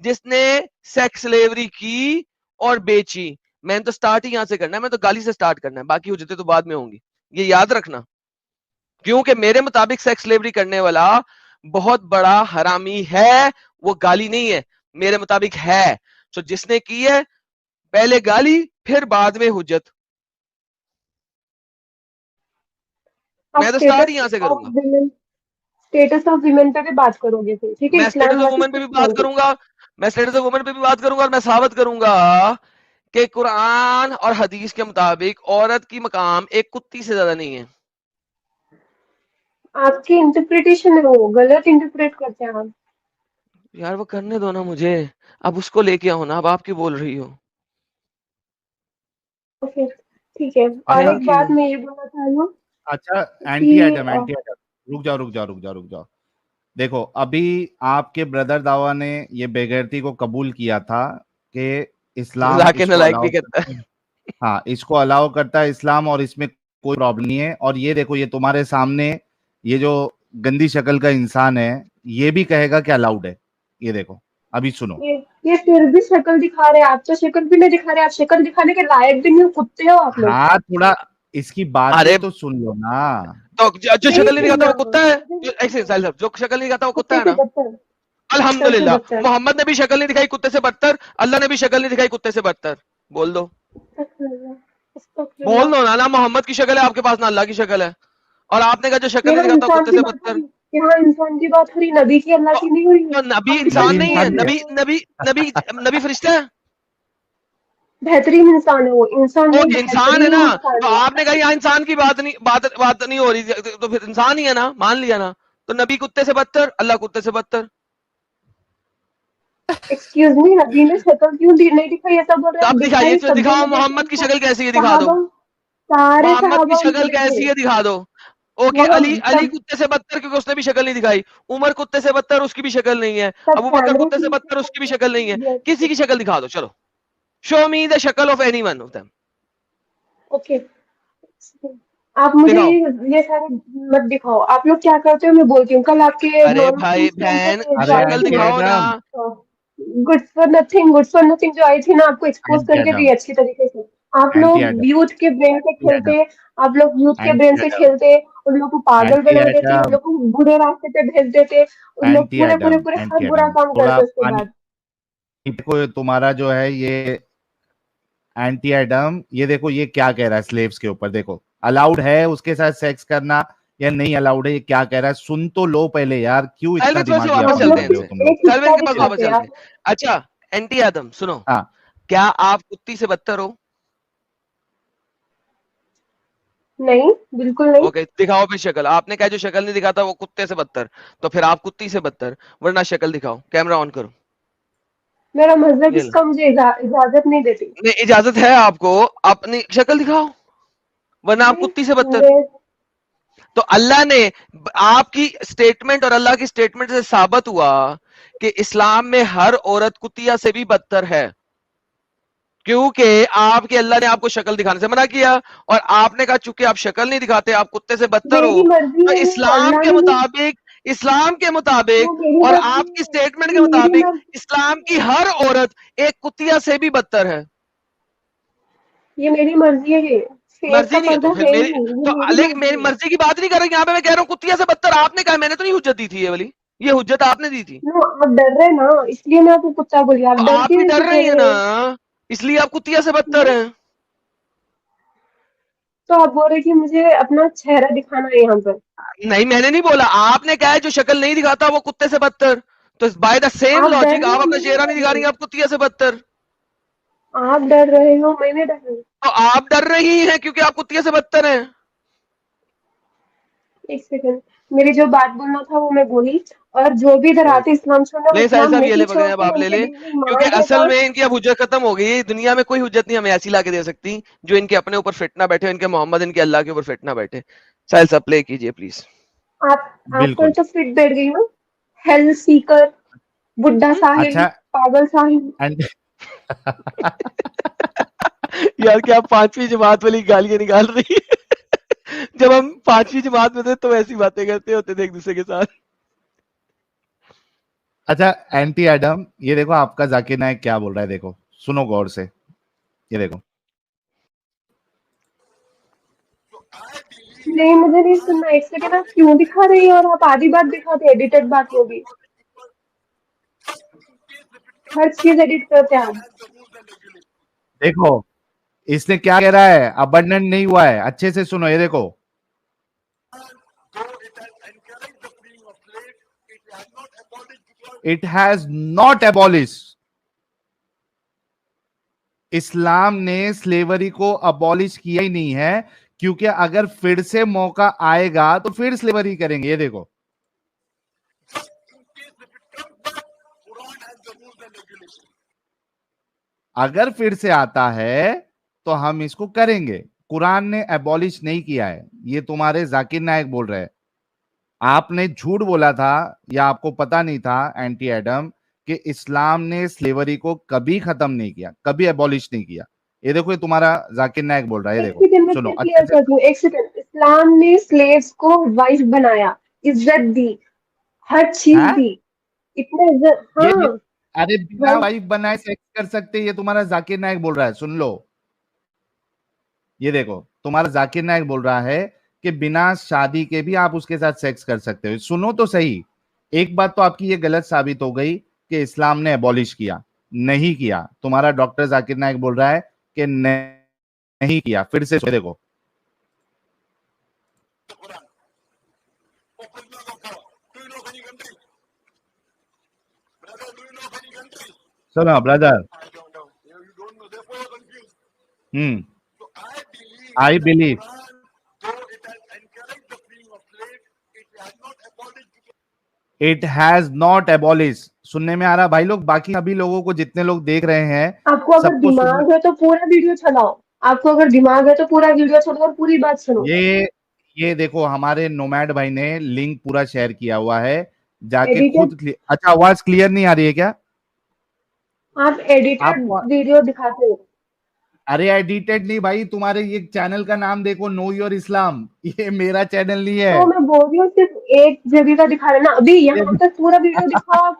जिसने सेक्स स्लेवरी की और बेची। मैंने तो स्टार्ट ही यहां से करना है, मैं तो गाली से स्टार्ट करना है, बाकी हुज्जतें तो बाद में होंगी, ये याद रखना। क्योंकि मेरे मुताबिक सेक्स स्लेवरी करने वाला बहुत बड़ा हरामी है, वो गाली नहीं है, मेरे मुताबिक है। तो जिसने की है, पहले गाली फिर बाद में हुज्जत। आप मैं तो स्टार्ट ही स्टेटस यहां से ऑफ करूंगा। विमेन, स्टेटस ऑफ विमेन पे भी बात करोगे फिर, ठीक है। मैं status Islam of versus women पे भी बात क्रिश्चियनिटी। करूंगा, मैं स्टेटस ऑफ वुमेन पे भी बात करूंगा, और मैं साबित करूंगा कि कुरान और हदीस के मुताबिक औरत की मकाम एक कुत्ती से ज्यादा नहीं है। आपकी इंटरप्रिटेशन है, वो गलत इंटरप्रेट करते हैं आप। यार वो करने दो ना मुझे, अब उसको लेके आओ ना, अब आप क्यों बोल रही हो? ओके, ठीक है। और एक थैंक यू। बात मैं ये बोलना चाह रही हूँ अच्छा, कि रुक जाओ रुक जाओ रुक जाओ रुक जाओ। देखो, अभी आपके ब्रदर दावा ने ये बेगैरती को कबूल किया था कि इस्लाम जाके इसको नालायक भी अलाउ कहता करता है। हाँ, इसको अलाउ करता है इस्लाम, और इसमें कोई प्रॉब्लम नहीं है। और ये देखो, ये तुम्हारे सामने ये जो गंदी शक्ल का इंसान है, ये भी कहेगा कि अलाउड है। ये देखो, अभी सुनो। ये फिर भी शक्ल दिखा रहे हैं, आप तो शक्ल भी नहीं दिखा रहे, आप शक्ल दिखाने के लायक भी नहीं हो, कुत्ते हो आप लोग। हाँ, थोड़ा इसकी बातें अरे तो सुन लो ना। तो जो नहीं शक्ल नहीं दिखाता सुनना, वो कुत्ता है? ऐसे साहिल साहब, जो शक्ल नहीं दिखाता वो कुत्ता कुत्ते है से ना? बदतर, कुत्ते से अल्हम्दुलिल्लाह, बदतर। मोहम्मद ने भी शक्ल नहीं दिखाई कुत्ते से बदतर, अल्लाह ने भी शक्ल नहीं दिखाई कुत्ते से बदतर। बोल दो, बोल दो ना मोहम्मद की शक्ल है आपके पास, ना अल्लाह की शक्ल है। और आपने कहा जो शक्ल नहीं यहाँ दिखाता इंसान कुत्ते की से बात हो बदतर। रही, यहाँ इंसान की बात हो रही, नबी की अल्लाह तो, की नहीं हो रही है। तो नबी आप इंसान नबी नहीं है? इंसान भी है। नबी नबी नबी नबी फरिश्ता है? बेहतरीन इंसान है वो, इंसान वो नहीं, इंसान है बेहतरीन ना, इंसान तो है। आपने कहा यहाँ इंसान की बात नहीं हो रही, तो फिर इंसान ही है ना, मान लिया ना? तो नबी कुत्ते से बदतर, अल्लाह कुत्ते से बदतर। एक्सक्यूज मी, नबी ने शक्ल क्यों नहीं दिखाई, ऐसा बोल रहे तो हैं आप। अब दिखाइए, दिखाई तो सबको दिखाओ ने देखी मोहम्मद की उनको, शक्ल कैसी है, दिखा दो। सहाबा, सारे मोहम्मद की सहाबा शक्ल उनको कैसी देखे। है, दिखा दो। ओके, वहाँ अली सब कुत्ते से बदतर क्योंकि उसने भी शक्ल नहीं दिखाई। उमर कुत्ते से बदतर, उसकी भी शक्ल नहीं है। सब अबू बकर कैमरे कुत्ते के से नीचे बदतर, उसकी भी शक्ल नहीं है। करके। किसी की शक्ल दिखा दो, चलो। शो मी द शक्ल of any one of them. Okay, आप मुझे दिखाओ। ये सारे मत दिखाओ। आप लोग क्या करते हो मैं बोलती हूँ। कल आपके अरे नॉन भाई मुस्लिम्स कैंप बहन, पे जो अरे आई शक्ल थी एंटी ना, दिखाओ ना। एडम, गुड फॉर नथिंग जो आई थी ना, आपको एक्सपोज एंटी करके गई एडम, अच्छी तरीके से। आप लोग यूथ के ब्रेन से खेलते, आप लोग यूथ के ब्रेन से खेलते, उन लोग को पागल बना देते, उन लोग को बुरे रास्ते पे भेज देते, उन लोग पूरे पूरे पूरे हर बुरा काम करते उसके बाद। देखो तुम्हारा जो है ये एंटी एडम, ये देखो ये क्या कह रहा है स्लेव्स के ऊपर, देखो अलाउड है उसके साथ सेक्स करना या नहीं अलाउड है, ये क्या कह रहा है सुन तो लो पहले यार, क्यों इतना दिमागी आप बन रहे हो तुम लोग। अच्छा एंटी एडम सुनो, हाँ क्या आप कुत्ती से बदतर हो? नहीं, बिल्कुल नहीं। ओके दिखाओ फिर शक्ल, आपने कहा जो शक्ल नहीं दिखाता वो कुत्ते से बदतर, तो फिर आप कुत्ती से बदतर, वरना शक्ल दिखाओ, कैमरा ऑन करो। मेरा मजहब इसका मुझे इजाजत नहीं देती। नहीं इजाजत है आपको, अपनी शक्ल दिखाओ, वरना आप कुत्ती से बदतर। तो अल्लाह ने आपकी स्टेटमेंट और अल्लाह की स्टेटमेंट से साबित हुआ कि इस्लाम में हर औरत कुतिया से भी बदतर है, क्योंकि आपके अल्लाह ने आपको शक्ल दिखाने से मना किया और आपने कहा चूंकि आप शक्ल नहीं दिखाते आप कुत्ते से बदतर हो, तो इस्लाम के मुताबिक और आपकी स्टेटमेंट के मुताबिक इस्लाम की हर औरत एक कुतिया से भी बदतर है। ये मेरी मर्जी है, मर्जी नहीं है तो फिर मेरी मर्जी की बात नहीं कर रही, यहाँ पे मैं कह रहा हूँ कुतिया से बदतर आपने कहा, मैंने तो नहीं हुज्जत दी थी, ये वाली ये हुज्जत आपने दी थी। आप डर रहे ना, इसलिए मैं आपको कुत्ता बोली। आप डर रही है ना, इसलिए आप कुतिया से बदतर हैं। तो आप बोल रहे कि मुझे अपना चेहरा दिखाना है यहाँ पर? नहीं मैंने नहीं बोला, आपने कहा है जो शक्ल नहीं दिखाता वो कुत्ते से बदतर, तो बाय द सेम लॉजिक आप अपना चेहरा नहीं दिखा रही आप कुतिया से बदतर। आप डर रहे हो, मैं नहीं डर रही। तो आप डर रही हैं क्योंकि आप कुतिया से बदतर हैं। एक सेकंड, मेरी जो बात बोलना था वो मैं बोली, और जो भी इधर आते इस्लाम छोड़ना ले साहब ये ले पकड़े अब आप ले ले, क्योंकि असल में इनकी अब हुज्जत खत्म हो गई, दुनिया में कोई हुज्जत नहीं हमें ऐसी ला के दे सकती जो इनके अपने ऊपर फिट ना बैठे, इनके मोहम्मद इनके अल्लाह के ऊपर फिट ना बैठे। साहिल साहब प्ले कीजिए प्लीज। आपको तो फिट बैठ गई ना, हेल सीकर, बुड्ढा साहिल, पागल साहिल। यार क्या आप 5वीं जमात वाली गालियां निकाल रही है? जब हम 5वीं जमात में थे तो ऐसी बातें करते होते थे एक दूसरे के साथ। अच्छा एंटी एडम, ये देखो आपका जाकिर नायक क्या बोल रहा है, देखो सुनो गौर से, ये देखो। नहीं मुझे नहीं सुनना, एक सेकंड, आप क्यों दिखा रही है? और आप आधी बात दिखाते, एडिटेड बात वो भी, हर चीज एडिट करते हैं आप। देखो इसने क्या कह रहा है, अबंडेंट नहीं हुआ है, अच्छे से सुनो, ये देखो। इट हैज नॉट एबॉलिश, इस्लाम ने स्लेवरी को अबॉलिश किया ही नहीं है, क्योंकि अगर फिर से मौका आएगा तो फिर स्लेवरी करेंगे। ये देखो अगर फिर से आता है तो हम इसको करेंगे। कुरान ने एबॉलिश नहीं किया है, ये तुम्हारे जाकिर नायक बोल रहे हैं। आपने झूठ बोला था या आपको पता नहीं था एंटी एडम कि इस्लाम ने स्लेवरी को कभी खत्म नहीं किया, कभी एबॉलिश नहीं किया। ये देखो ये तुम्हारा जाकिर नायक बोल रहा है, ये देखो सुनो अच्छे से। एक सेकंड, इस्लाम ने स्लेव्स को वाइफ बनाया, इज्जत दी, हर चीज दी, इतना इज्जत। हाँ अरे बिना वाइफ बनाए सेक्स कर सकते, ये तुम्हारा जाकिर नायक बोल रहा है, सुन लो। ये देखो तुम्हारा जाकिर नायक बोल रहा है कि बिना शादी के भी आप उसके साथ सेक्स कर सकते हो। सुनो तो सही, एक बात तो आपकी ये गलत साबित हो गई कि इस्लाम ने एबॉलिश किया, नहीं किया। तुम्हारा डॉक्टर जाकिर नायक बोल रहा है कि नहीं किया। फिर से देखो, सुनो brother, I believe it has not abolished। सुनने में आ रहा भाई लोग, बाकी अभी लोगों को जितने लोग देख रहे हैं, आपको अगर दिमाग है तो पूरा वीडियो चलाओ, आपको अगर दिमाग है तो पूरा वीडियो चलाओ और पूरी बात सुनो। ये देखो हमारे नोमैड भाई ने लिंक पूरा शेयर किया हुआ है, जाके खुद। अच्छा आवाज क्लियर नहीं आ रही है क्या? आप एडिटेड वीडियो दिखाते हो। अरे एडिटेड नहीं भाई, तुम्हारे ये चैनल का नाम देखो, नो योर इस्लाम, ये मेरा चैनल नहीं है। तो मैं बोल रही हूँ सिर्फ एक जगह का दिखा रहे ना, अभी यहाँ पर पूरा वीडियो दिखाओ।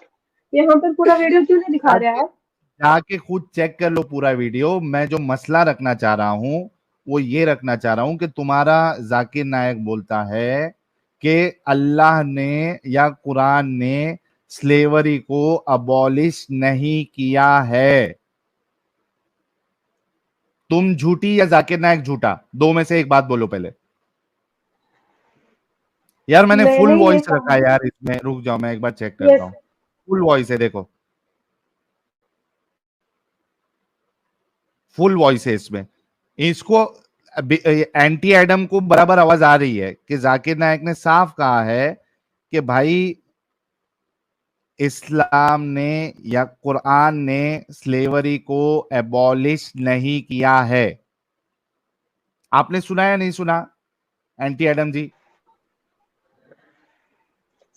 यहाँ पर पूरा वीडियो क्यों नहीं दिखा रहे आप? जाके खुद चेक कर लो पूरा वीडियो। मैं जो मसला रखना चाह रहा हूं वो ये रखना चाह रहा हूं कि तुम्हारा जाकिर नायक बोलता है कि अल्लाह ने या कुरान ने स्लेवरी को अबॉलिश नहीं किया है। तुम झूठी या जाकिर नायक झूठा, दो में से एक बात बोलो पहले। यार मैंने फुल मैंने ये वॉइस रखा कहा। है यार इसमें, रुक जाओ मैं एक बार चेक करता यस। हूँ। फुल वॉइस है, देखो फुल वॉइस है इसमें। इसको एंटी एडम को बराबर आवाज आ रही है कि जाकिर नायक ने साफ कहा है कि भाई इस्लाम ने या कुरान ने स्लेवरी को एबॉलिश नहीं किया है। आपने सुना या नहीं सुना एंटी एडम जी?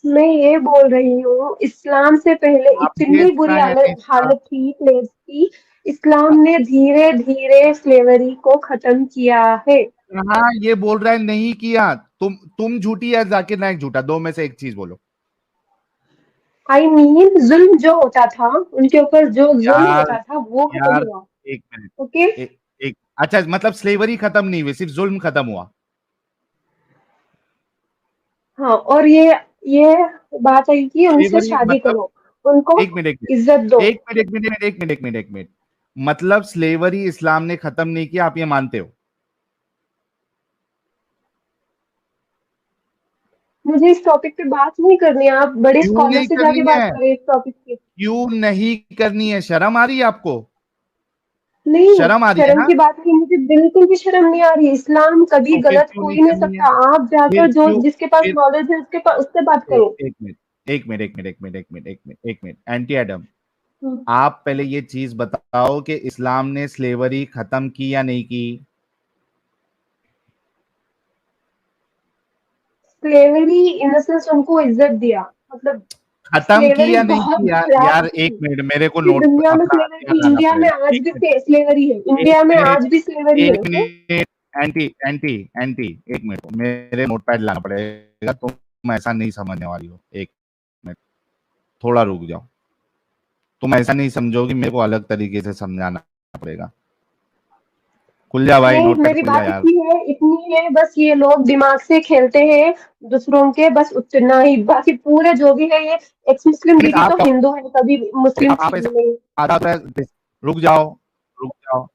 मैं ये बोल रही हूँ, इस्लाम से पहले आपने इतनी बुरी सुना या नहीं सुना? हालत थी स्लेव्स की। इस्लाम ने धीरे धीरे स्लेवरी को खत्म किया है। हाँ ये बोल रहा है नहीं किया। तुम झूठी या जाकिर नायक झूठा, दो में से एक चीज बोलो। आई मीन जुल्म जो होता था, उनके ऊपर जो जुल्म यार होता था वो खत्म यार हुआ। एक मिनट, ओके। एक अच्छा मतलब स्लेवरी खत्म नहीं हुई, सिर्फ जुल्म खत्म हुआ। हाँ, और ये बात आई कि उनसे स्लेवरी शादी मतलब, करो, उनको एक मिनट इज्जत दो। एक मिनट, मतलब स्लेवरी इस्लाम ने खत्म नहीं किया, आप ये मानते हो? मुझे इस टॉपिक पे बात नहीं करनी है, आप बड़े क्यों स्कॉलर नहीं से करनी जाके बात है? करें इस टॉपिक पे। क्यों नहीं करनी है? शर्म आ रही है आपको? नहीं, शर्म आ रही है शर्म ना? की बात नहीं, मुझे बिल्कुल भी शर्म नहीं आ रही। इस्लाम कभी तो फिर गलत क्यों हो नहीं ही नहीं करनी है? सकता। आप फिर जाकर जो क्यों? जिसके पास फिर नॉलेज है उसके पास उससे बात एक करो। एक मिनट, एक मिनट एंटी एडम, हम्म। आप पहले ये चीज बताओ कि इस्लाम ने स्लेवरी खत्म की या नहीं की? स्लेवरी इन द सेंस उनको इज्जत दिया, मतलब खत्म की स्लेवरी या नहीं बहुत की यार? खराब यार थी। एक मिनट, मेरे को पूरी नोट दुनिया में अपना स्लेवरी हथियार थी, लाना इंडिया में पड़ेगा। आज एक भी मिनट, स्लेवरी है, एक इंडिया में मिनट, आज भी स्लेवरी है। एक okay. Minute, anti anti anti एक मिनट, मेरे नोटपैड लाना पड़ेगा। तुम ऐसा नहीं समझने वाली हो, एक मिनट थोड़ा रुक जाओ। तुम ऐसा नहीं समझोगी, मेरे को अलग तरीके से समझाना पड़ेगा। खुल जा भाई, नहीं, नोटपैड मेरी खुल जा बात यार। इतनी है, बस ये लोग दिमाग से खेलते हैं दूसरों के, बस उतना ही। बाकी पूरे जो भी है ये एक्स मुस्लिम मिनट दीदी तो आप हिंदू है, कभी मुस्लिम आप थी ऐसा ही नहीं। आधा तो है, रुक जाओ, रुक जाओ,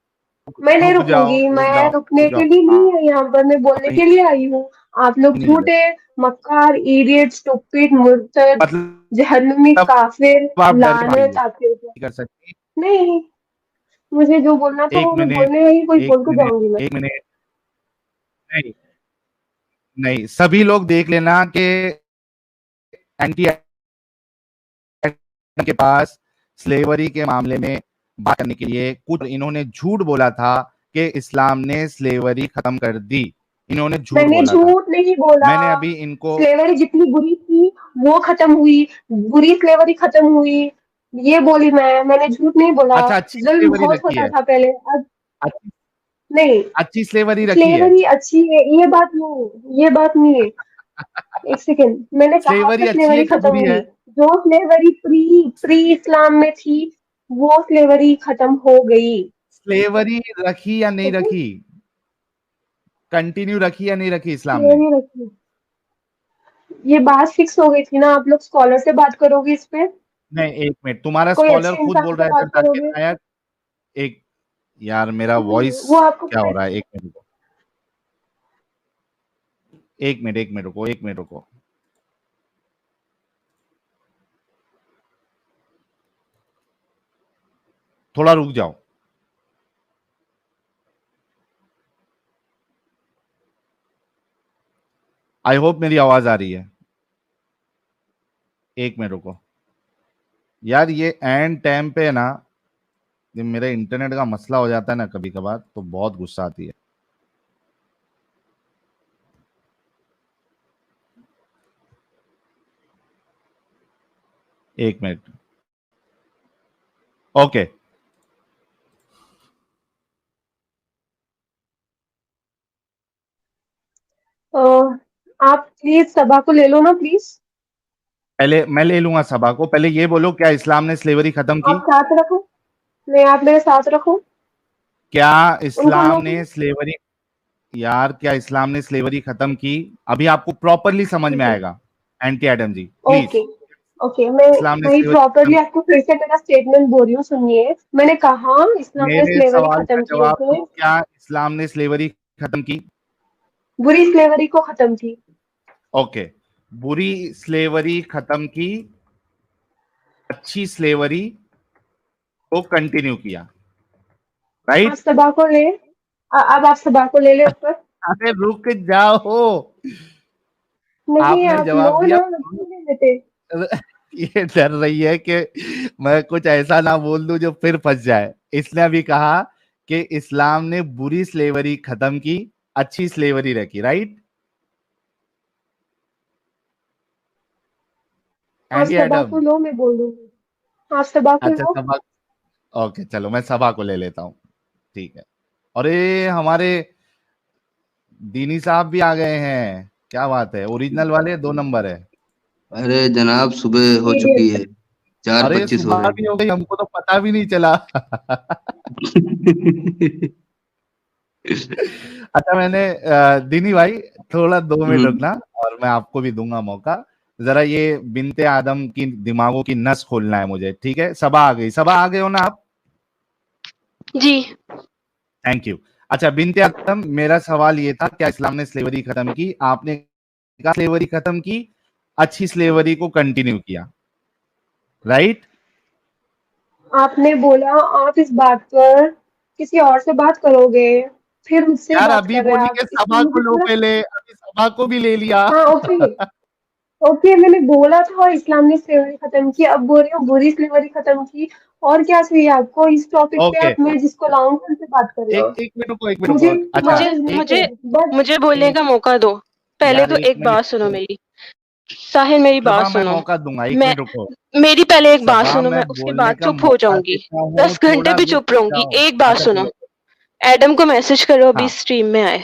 मैं नहीं रुक जाओ, रुकूंगी, रुक मैं जाओ, रुकने रुक के जाओ। लिए नहीं आप है यहाँ पर, मैं बोलने नहीं, के लिए आई हूँ। आप लोग नहीं झूठे, मक्कार, इडियट, स्टूपिड, मुर्तद, जहन्नमी, मतलब काफिर, आप डर के मारी लानत हो, आपके ऊपर। नहीं कर सकती? नहीं, मुझे जो बोलना था एक वो मैं मिनट, बोलने आई, वही एक बोल के मिनट, जाऊंगी मैं। एक मिनट, नहीं नहीं, सभी लोग देख लेना कि एंटी के पास स्लेवरी के मामले में बात करने के लिए कुछ, इन्होंने झूठ बोला था कि इस्लाम ने स्लेवरी खत्म कर दी। इन्होंने झूठ मैंने बोला था। झूठ नहीं बोला। मैंने अभी इनको, स्लेवरी जितनी बुरी थी वो खत्म हुई, बुरी स्लेवरी खत्म हुई, ये बोली मैंने झूठ नहीं बोला। अच्छा अच्छी जुल्म स्लेवरी बहुत रखी होता है, था पहले, अब अच्छी, नहीं। अच्छी स्लेवरी रखी है। स्लेवरी अच्छी है, ये बात नहीं है, ये बात नहीं है। एक सेकेंड, मैंने कहा स्लेवरी था अच्छी है स्लेवरी क्या खत्म बुरी हुई। है? जो स्लेवरी प्री प्री इस्लाम में थी वो स्लेवरी खत्म हो गई। स्लेवरी रखी या नहीं ओके। रखी? कंटिन्यू रखी या नहीं रखी इस्लाम ने? स्लेवरी रखी, ये बात फिक्स हो गई थी ना। आप लोग स्कॉलर से बात करोगे इस पे, नहीं एक मिनट, तुम्हारा कोई स्कॉलर अच्छे खुद इंसान बोल से रहा है सर बात जाकिर करोगे। नायक। एक, यार मेरा वॉइस वो आपको क्या हो रहा है, एक मिनट रुको, एक मिनट रुको, एक मिनट रुको। थोड़ा रुक जाओ। आई होप मेरी आवाज आ रही है। एक मिनट रुको यार, ये एंड टाइम पे ना, ये मेरे इंटरनेट का मसला हो जाता है ना कभी कभार, तो बहुत गुस्सा आती है। एक मिनट, ओके। अ, आप प्लीज सभा को ले लो ना प्लीज। पहले मैं ले लूंगा सभा को, पहले ये बोलो क्या इस्लाम ने स्लेवरी खत्म की? आप साथ रखो। नहीं, आप मेरे साथ रखो। क्या उनको इस्लाम लोग ने स्लेवरी, यार क्या इस्लाम ने स्लेवरी खत्म की? अभी आपको प्रॉपरली समझ में आएगा। Aunty Adam ji please, okay okay, मैं इस्लाम ने वही स्लेवरी खत्म प्रॉपरली की? आपको फिर से मेरा स्टेटमेंट बोल रही हूँ, सुनिए। मैंने कहा इस्लाम ने मेरे स्लेवरी सवाल का खत्म किए जवाब थे, दो, क्या इस्लाम ने स्लेवरी खत्म की? बुरी स्लेवरी को खत्म की। ओके, बुरी स्लेवरी खत्म की, अच्छी स्लेवरी को कंटिन्यू किया, आप राइट? सबा को ले, अब आप सबा को ले ले ऊपर। अरे रुक जाओ, नहीं, आपने आप लो जवाब दिया। ना, क्यों नहीं लेते? ये डर रही है कि मैं कुछ ऐसा ना बोल दूं जो फिर फंस जाए, इसने अभी कहा कि इस्लाम ने बुरी स्लेवरी खत्म की, अच्छी स्लेवरी रखी, राइट? आप एंटी सबा एडम, को लो, मैं बोल दूंगी। आप सबा को अच्छा लो। सभा, ओके चलो मैं सभा को ले लेता हूँ, ठीक है। अरे हमारे दीनी साहब भी आ गए हैं, क्या बात है, ओरिजिनल वाले 2 नंबर है। अरे जनाब सुबह हो ये चुकी है, अरे 4:25 हो सुबह रहे भी हो गई, हमको तो पता भी नहीं चला। हैं। अच्छा मैंने दीनी भाई थोड़ा 2 मिनट हम्म, रुकना, और मैं आपको भी दूंगा मौका। जरा ये बिनते आदम की दिमागों की नस खोलना है मुझे, ठीक है? सभा आ गई, सभा आ गए हो ना आप? जी। Thank you. अच्छा बिनते आदम, मेरा सवाल ये था, क्या इस्लाम ने स्लेवरी खत्म की? आपने कहा स्लेवरी खत्म की, अच्छी स्लेवरी को कंटिन्यू किया, राइट? आपने बोला आप इस बात पर किसी और से बात करोगे, फिर मुझसे यार बात अभी कर रहे हैं बोली आप, कि इसमें सभा को मुझे लो, थोड़ा। पहले अभी सभा को भी ले लिया। हाँ ओके ओके, मैंने बोला था इस्लाम ने स्लेवरी खत्म की, अब बोल रही हूँ बुरी स्लेवरी खत्म की। और क्या चाहिए आपको इस टॉपिक पे? ओके, आप मैं जिसको लाऊं उनसे बात कर रहे हो। एक एक मिनट रुको, एक मिनट मुझे रुको, अच्छा मुझे मैटर नहीं एक मुझे है, बट मुझे बोलने एक का मौका दो। पहले यार तो एक एक बात सुनो मिनट, मेरी। साहिल मेरी बात सभा मैं सुनो। मौका दूंगा, एक मैं मिनट रुको। मेरी पहले एक बात सभा सुनो, मैं मैं उसके बोलने बाद का चुप हो मौका जाऊंगी। देता हूँ, 10 घंटे थोड़ा भी रुक चुप रहूंगी, जाओ। एक बात अच्छा सुनो। चलो, एडम को मैसेज करो अभी हाँ, स्ट्रीम में आए।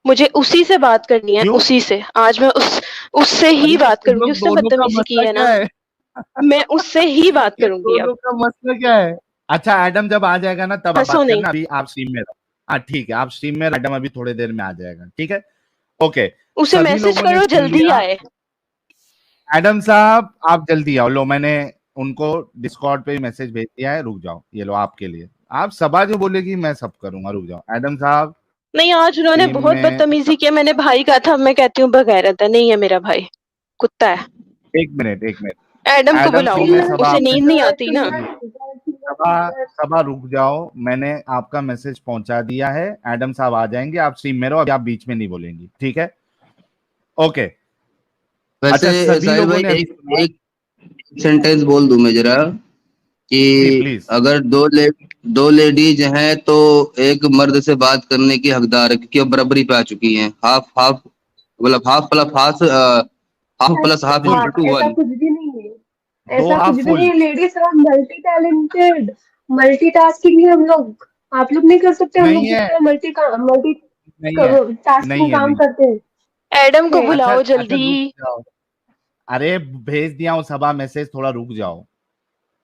मुझे उसी से बात करनी है, क्यों? उसी से। आज मैं उससे ही अरे तो बात तुम करूंगी, लोग उसने दोनों का बदतमीजी की मसला है क्या ना। है? मैं उससे ही बात ये करूंगी अब। दोनों का मसला क्या है? अच्छा एडम जब आ जाएगा ना तब आप हंसो बात नहीं। करना, अभी आप स्ट्रीम में रहो। हाँ ठीक है, आप स्ट्रीम में, एडम अभी थोड़ी देर में आ जाएगा, ठीक है? ओके, उसे सभी मैसेज लोगों ने करो सुन जल्दी लिया। आए। एडम साहब आप जल्दी आओ, लो मैंने उनको डिस्कॉर्ड पे मैसेज भेज दिया है, रुक जाओ, ये लो आपके लिए। आप सभा जो बोलेगी मैं सब करूंगा, रुक जाओ एडम साहब। नहीं, आज उन्होंने टीम बहुत में बदतमीजी किया। मैंने भाई कहा था, अब मैं कहती हूँ बगैरत है। नहीं है मेरा भाई, कुत्ता है। एक मिनट, एक मिनट, एडम को एडम बुलाओ, टीम में सभा उसे आपने, नींद नहीं आती ना। सभा सभा रुक जाओ, मैंने आपका मैसेज पहुंचा दिया है, एडम साहब आ जाएंगे, आप स्ट्रीम में रहो, अभी आप बीच में नहीं बोलेंगी, ठीक है? ओके। अच्छा वैसे सभी साहिल लोगों भाई ने अभी एक सुना? एक सेंटेंस बोल दूं मैं जरा, जी कि प्लीज। अगर दो लेडीज हैं तो एक मर्द से बात करने की हकदार है, क्योंकि अब बराबरी पे आ चुकी हैं। हाफ हाफ, मतलब half plus half, half plus half full, equal to ऐसा 1। कुछ भी नहीं है। दो ऐसा कुछ हाफ भी नहीं फुल। है, ladies are multi talented, multitasking है हम लोग। आप लोग नहीं कर सकते, हम लोग नहीं है, जितना मल्टी नहीं है, नहीं टास्किंग है, काम नहीं। करते एडम को हैं। अच्छा बुलाओ अच्छा जल्दी। रुक जाओ, अरे भेज दिया हूँ सभा मैसेज, थोड़ा रुक जाओ।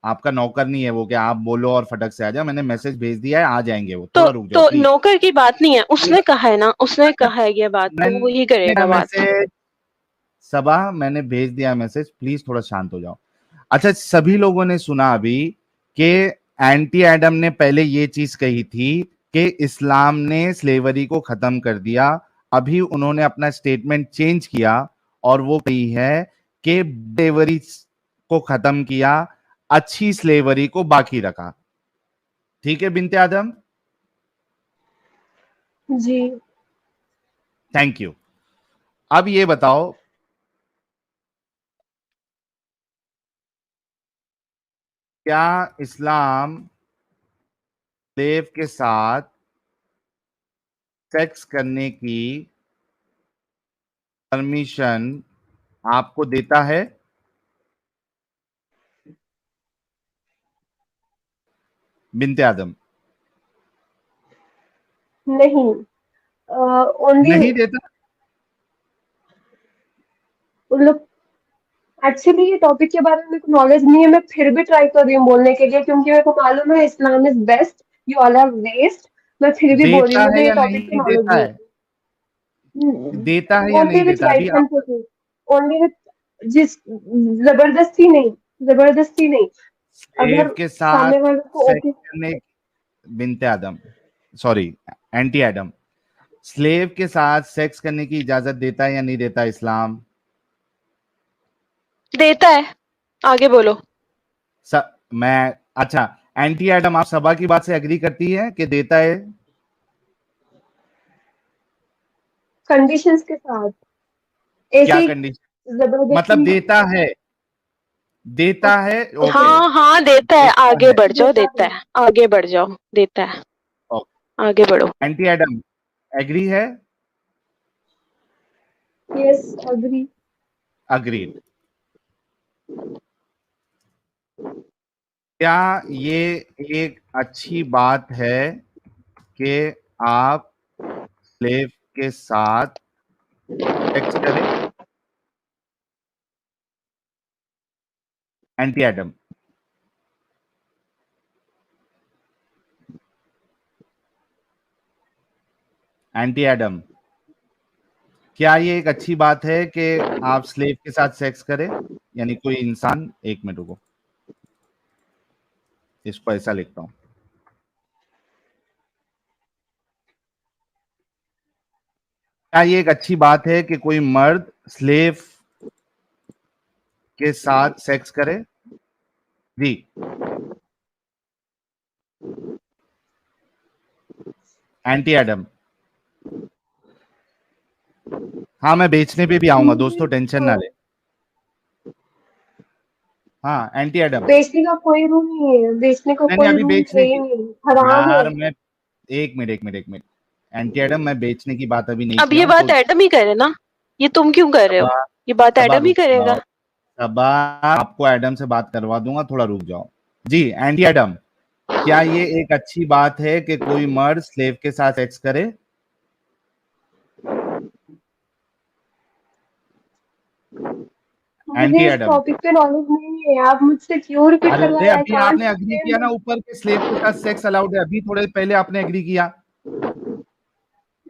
आपका नौकर नहीं है वो कि आप बोलो और फटक से आ जाओ, मैंने मैसेज भेज दिया है, आ जाएंगे वो, तो थोड़ा रुक जाओ तो प्लीज। नौकर की बात नहीं है, उसने कहा है ना, उसने कहा है ये बात, तो वो ही मैंने करेगा बात। मैसेज, सभा मैंने भेज दिया मैसेज, प्लीज थोड़ा शांत हो जाओ। अच्छा सभी लोगों ने सुना अभी कि एंटी एडम ने पहले ये चीज कही थी कि इस्लाम ने स्लेवरी को खत्म कर दिया। अभी उन्होंने अपना स्टेटमेंट चेंज किया और वो कही है कि स्लेवरी को खत्म किया, अच्छी स्लेवरी को बाकी रखा। ठीक है बिनते आदम, जी। Thank you. अब ये बताओ, क्या इस्लाम स्लेव के साथ सेक्स करने की परमिशन आपको देता है? बिनते आदम नहीं, ओनली नहीं देता। उन लोग एक्चुअली ये टॉपिक के बारे में मेरे को नॉलेज नहीं है, मैं फिर भी ट्राई कर रही हूँ बोलने के लिए, क्योंकि मेरे को मालूम है Islam is best, you all are waste. मैं फिर भी बोल रही देता हूँ, है मुझे ये या टॉपिक की नहीं नॉलेज देता नहीं है? देता है है। या ओनली नहीं विथ देता? अभी राइट आप ओनली विथ जिस जबरदस्ती नहीं, जबरदस्ती नहीं। स्लेव अगर के साथ सामने वाले को सेक्स ओके, करने, बिनते आदम, सॉरी, एंटी एडम, स्लेव के साथ सेक्स करने की इजाजत देता है या नहीं देता इस्लाम? देता है, आगे बोलो। मैं, अच्छा, एंटी एडम, आप सबा की बात से एग्री करती है कि देता है? कंडीशंस के साथ, ऐसे क्या ही कंडीशन? मतलब जबरदस्ती। देता है, देता है, ओके, हाँ हाँ देता है, देता आगे है, बढ़ जाओ, देता देता है। है, आगे बढ़ जाओ, देता है, आगे बढ़ो। एंटी एडम एग्री है? Yes, agree. अग्रीड। क्या ये एक अच्छी बात है कि आप स्लेव के साथ सेक्स करें? एंटी एडम, एंटी एडम, क्या ये एक अच्छी बात है कि आप स्लेव के साथ सेक्स करें? यानी कोई इंसान, एक मिनट रुको, इसको ऐसा लिखता हूं। क्या ये एक अच्छी बात है कि कोई मर्द स्लेव के साथ सेक्स करे? जी। एंटी एडम, हाँ, मैं बेचने पे भी आऊंगा दोस्तों, टेंशन ना ले। हाँ, एंटी एडम, बेचने का कोई रूल नहीं है, बेचने का नहीं नहीं, कोई अभी रूल है बेचने ही की, नहीं, हराम है। यार मैं, एक मिनट एक मिनट एक मिनट, एंटी एडम, मैं बेचने की बात अभी नहीं अब किया ये हूं, बात तो एडम ही करे ना, ये तुम क्यों कर रहे हो? सबा, ये बात सबा एडम ही रुक करेगा। जाओ, सबा, आपको एडम से बात करवा दूंगा, थोड़ा रुक जाओ। जी, एंटी एडम, क्या ये एक अच्छी बात है कि कोई मर्द स्लेव के साथ सेक्स करे? एंटी मुझे इस एडम, टॉपिक पे नॉलेज नहीं है, आप मुझसे क्यों रिपीट कर रहे अरे हैं? आई अभी कांट आपने अग्री किया ना एक्सप्लेन। ऊपर के स्लेव के साथ सेक्स अलाउड है, अभी थोड़े पहले आपने अग्री किया।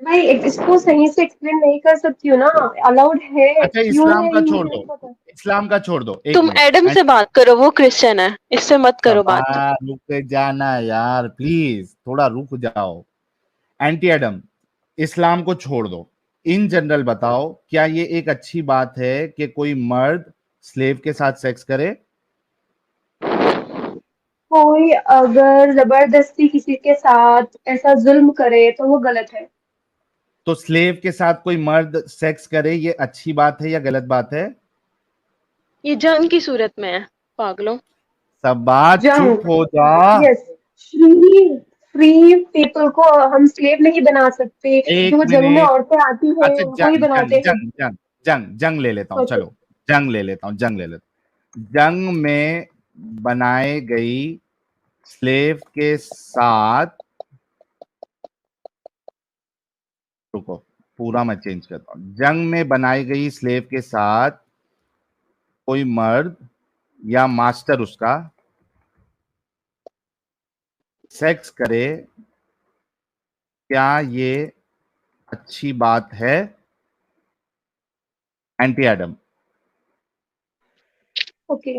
मैं इसको सही से एक्सप्लेन नहीं कर सकती हूँ ना, अलाउड है अच्छा, क्यों इस्लाम है का ये छोड़ मुझे दो, नहीं पता। इस्लाम का छोड़ दो, एक तुम मिनट। एडम से बात करो, वो क्रिश्चियन है, इससे मत करो बात। सबा रुक जाना यार, प्लीज थोड़ा रुक जाओ। एंटी एडम, इस्लाम को छोड़ दो, इन जनरल बताओ, क्या ये एक अच्छी बात है कि कोई मर्द स्लेव के साथ सेक्स करे? कोई अगर जबरदस्ती किसी के साथ ऐसा जुल्म करे तो वो गलत है। तो स्लेव के साथ कोई मर्द सेक्स करे, ये अच्छी बात है या गलत बात है? ये जंग की सूरत में है, पागलों। सब बात, चुप जंग, हो जा। यस। फ्री फ्री पीपल को हम स्लेव नहीं बना सकते, एक जो जंग में मिनट, औरतें आती हैं अच्छा, उनको ही जंग बनाते जंग हैं। जंग जंग जंग जंग ले लेता हूं, ओके। चलो, जंग ले लेता हूं, जंग ले लेता हूं। जंग में बनाए गई स्लेव के साथ, रुको, पूरा मैं चेंज करता हूं, जंग में बनाई गई स्लेव के साथ कोई मर्द या मास्टर उसका सेक्स करे, क्या ये अच्छी बात है? एंटी एडम, ओके,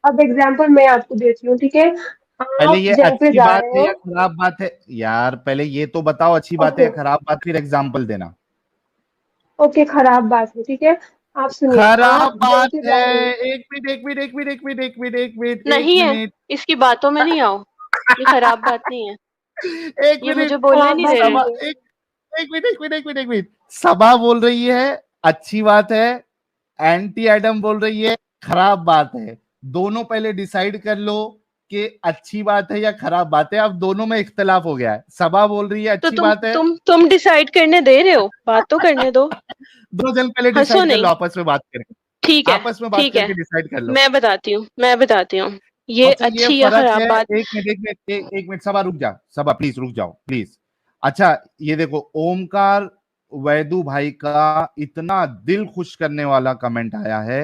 अब एग्जांपल मैं आपको देती हूँ, ठीक है। पहले आप ये जंग पे अच्छी जा बात रहे है हो। या खराब बात है यार? पहले ये तो बताओ, अच्छी बात है ओके, या खराब बात, फिर एग्जाम्पल देना। ओके, खराब बात है, ठीक है। आप सुनिए, खराब आप जंग बात पे है। जा रहे हो। एक मिनट एक मिनट एक मिनट एक मिनट एक मिनट एक मिनट एक नहीं है, मिनट इसकी बातों में नहीं आओ, ये खराब बात नहीं है, एक ये मिनट, मुझे बोलने खराब नहीं बात दे रहे। सबा, नहीं है। एक एक मिनट एक मिनट एक मिनट एक मिनट, सबा बोल रही है अच्छी बात है, एंटी एडम बोल रही है खराब बात है। दोनों पहले डिसाइड कर लो कि अच्छी बात है या खराब बात है। अब दोनों में इख्तलाफ हो गया है, सबा बोल रही है तो अच्छी बात है। तुम डिसाइड करने दे रहे हो, बात तो करने दो। दो जन पहले हंसो डिसाइड कर लो, नहीं। आपस में बात करके, ठीक है, आपस में बात ठीक है, करके डिसाइड कर लो। मैं बताती हूँ ये अच्छा, ये अच्छी या फर्क खराब है, बात। एक मिनट, सबा रुक जा, सबा प्लीज रुक जाओ प्लीज। अच्छा, ये देखो, ओमकार वैदू भाई का इतना दिल खुश करने वाला कमेंट आया है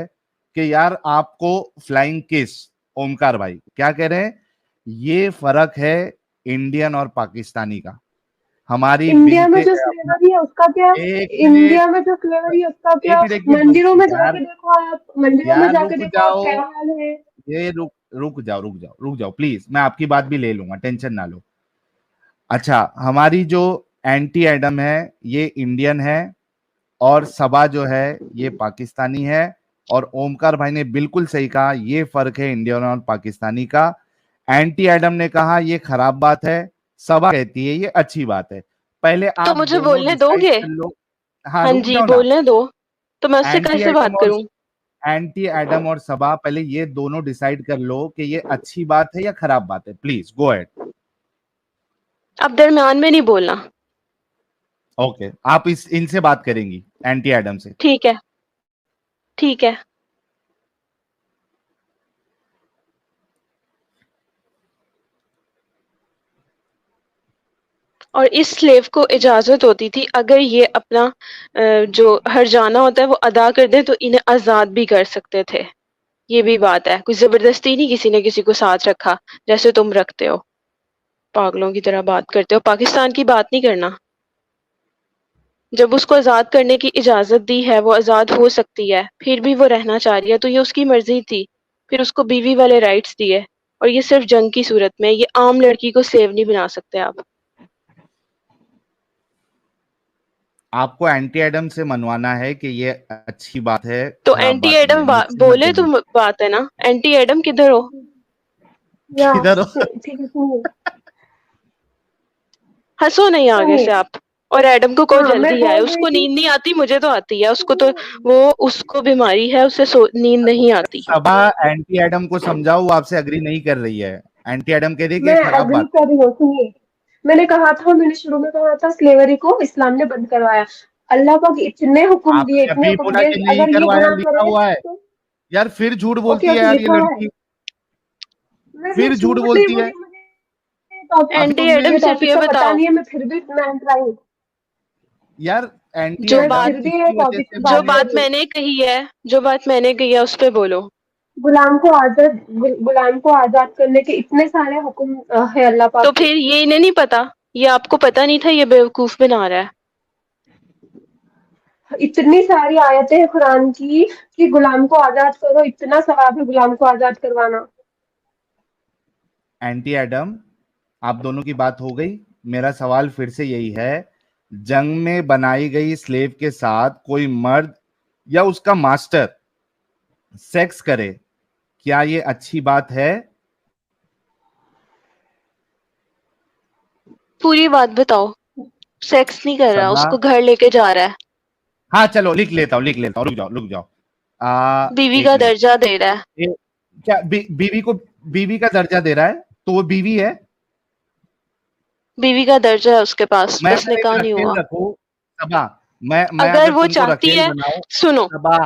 कि यार आपको फ्लाइंग किस, ओमकार भाई क्या कह रहे हैं, ये फर्क है इंडियन और पाकिस्तानी का। हमारी इंडिया में बीते जो स्लेवरी है उसका क्या, एक इंडिया में जो स्लेवरी है उसका क्या, एक मिनट मंदिरों में यार, जाके देखो आप, मंदिरों में यार जाके रुक देखो आप जाओ, क्या हाल है। ये रुक जाओ प्लीज, मैं आपकी बात भी ले लूंगा, टेंशन ना लो। अच्छा, हमारी जो एंटी एडम है ये इंडियन है और सबा जो है ये पाकिस्तानी है, और ओमकार भाई ने बिल्कुल सही कहा, ये फर्क है इंडियन और पाकिस्तानी का। एंटी एडम ने कहा ये खराब बात है, सबा कहती है ये अच्छी बात है। पहले तो आप मुझे दोनों बोलने डिसाइड दोगे? कर लो। हाँ हाँ रुक जी, जाओ ना। बोलने दो, तो मैं उससे एंटी कैसे बात एडम और करूं? एंटी एडम और सबा पहले ये दोनों डिसाइड कर लो कि ये अच्छी बात है या खराब बात है। Please go ahead. अब दरमियान में नहीं बोलना। ओके, आप इनसे बात करेंगी, एंटी एडम से। ठीक है, ठीक है। और इस स्लेव को इजाजत होती थी अगर ये अपना जो हर्जाना होता है वो अदा कर दे तो इन्हें आजाद भी कर सकते थे। ये भी बात है, कुछ जबरदस्ती नहीं किसी ने किसी को साथ रखा जैसे तुम रखते हो, पागलों की तरह बात करते हो। पाकिस्तान की बात नहीं करना। जब उसको आजाद करने की इजाजत दी है, वो आजाद हो सकती है, फिर भी वो रहना चाह रही है तो ये उसकी मर्जी थी। फिर उसको बीवी वाले राइट्स दिए, और ये सिर्फ जंग की सूरत में। ये आम लड़की को स्लेव नहीं बना सकते आप। आपको एंटी एडम से मनवाना है कि ये अच्छी बात है, तो खराब एंटी बात नहीं है, एडम मुझसे मत बोले तो बोलिए। बात है ना। एंटी एडम किधर हो? या किधर हो? ठीक है सुनिए, हंसो नहीं आगे से सुनिए। आप। और एडम को हाँ मैं जल्दी है, बोल रही उसको थी, नींद नहीं आती, मुझे तो आती है। उसको तो वो उसको बीमारी है, उसे नींद नहीं आती। सबा एंटी एडम को समझाओ, वो आपसे अग्री नहीं कर रही है। एंटी एडम कह रही है कि ये मैं खराब अग्री बात कर रही हूँ, सुनिए। मैंने शुरू में कहा था स्लेवरी को इस्लाम ने बंद करवाया। अल्लाह पाक इतने है। हुक्म दिए, आपने इतने अभी हुक्म बोला दिए कि कि नहीं अगर ये करवाया, गुनाह लिखा करे हुआ है। तो यार फिर झूठ ओके बोलती है ओके यार ये लिखा है। लड़की, मैं फिर झूठ झूठ नहीं बोलती है। बोली, मुझे अभी एंटी तुमने एडम ये सिर्फ टॉपिक ये का पता बताओ, नहीं है, मैं फिर भी मैं ट्राई, यार एंटी जो मैं एडम बात फिर भी ये किसकी वजह टॉपिक से पे जो बात बोले? कर बात रही हूँ। मैंने कही है, जो बात मैंने कही है उस पे बोलो। गुलाम को आजाद करने के इतने सारे हुक्म है अल्लाह तो पाक के। फिर ये इन्हें नहीं पता? ये आपको पता नहीं था? ये बेवकूफ बना रहा है। इतनी सारी आयतें हैं कुरान की कि गुलाम को आजाद करो, इतना सवाब है गुलाम को आजाद करवाना। एंटी एडम, आप दोनों की बात हो गई। मेरा सवाल फिर से यही है, जंग में बनाई गई स्लेव के साथ कोई मर्द या उसका मास्टर सेक्स करे, क्या ये अच्छी बात है? पूरी बात बताओ। सेक्स नहीं कर रहा, सबा, उसको घर लेके जा रहा है, हाँ चलो लिख लेता हूँ, रुक जाओ। बीवी एक का मिनट। दर्जा दे रहा है। क्या बीवी को बीवी का दर्जा दे रहा है? तो वो बीवी है। बीवी का दर्जा है उसके पास, मैं बस अगर एक निकाह नहीं रखेल हुआ। रखूं, सबा, मैं अगर अगर वो तुमको चाहती रखेल है, बनाऊं, सुनो, सबा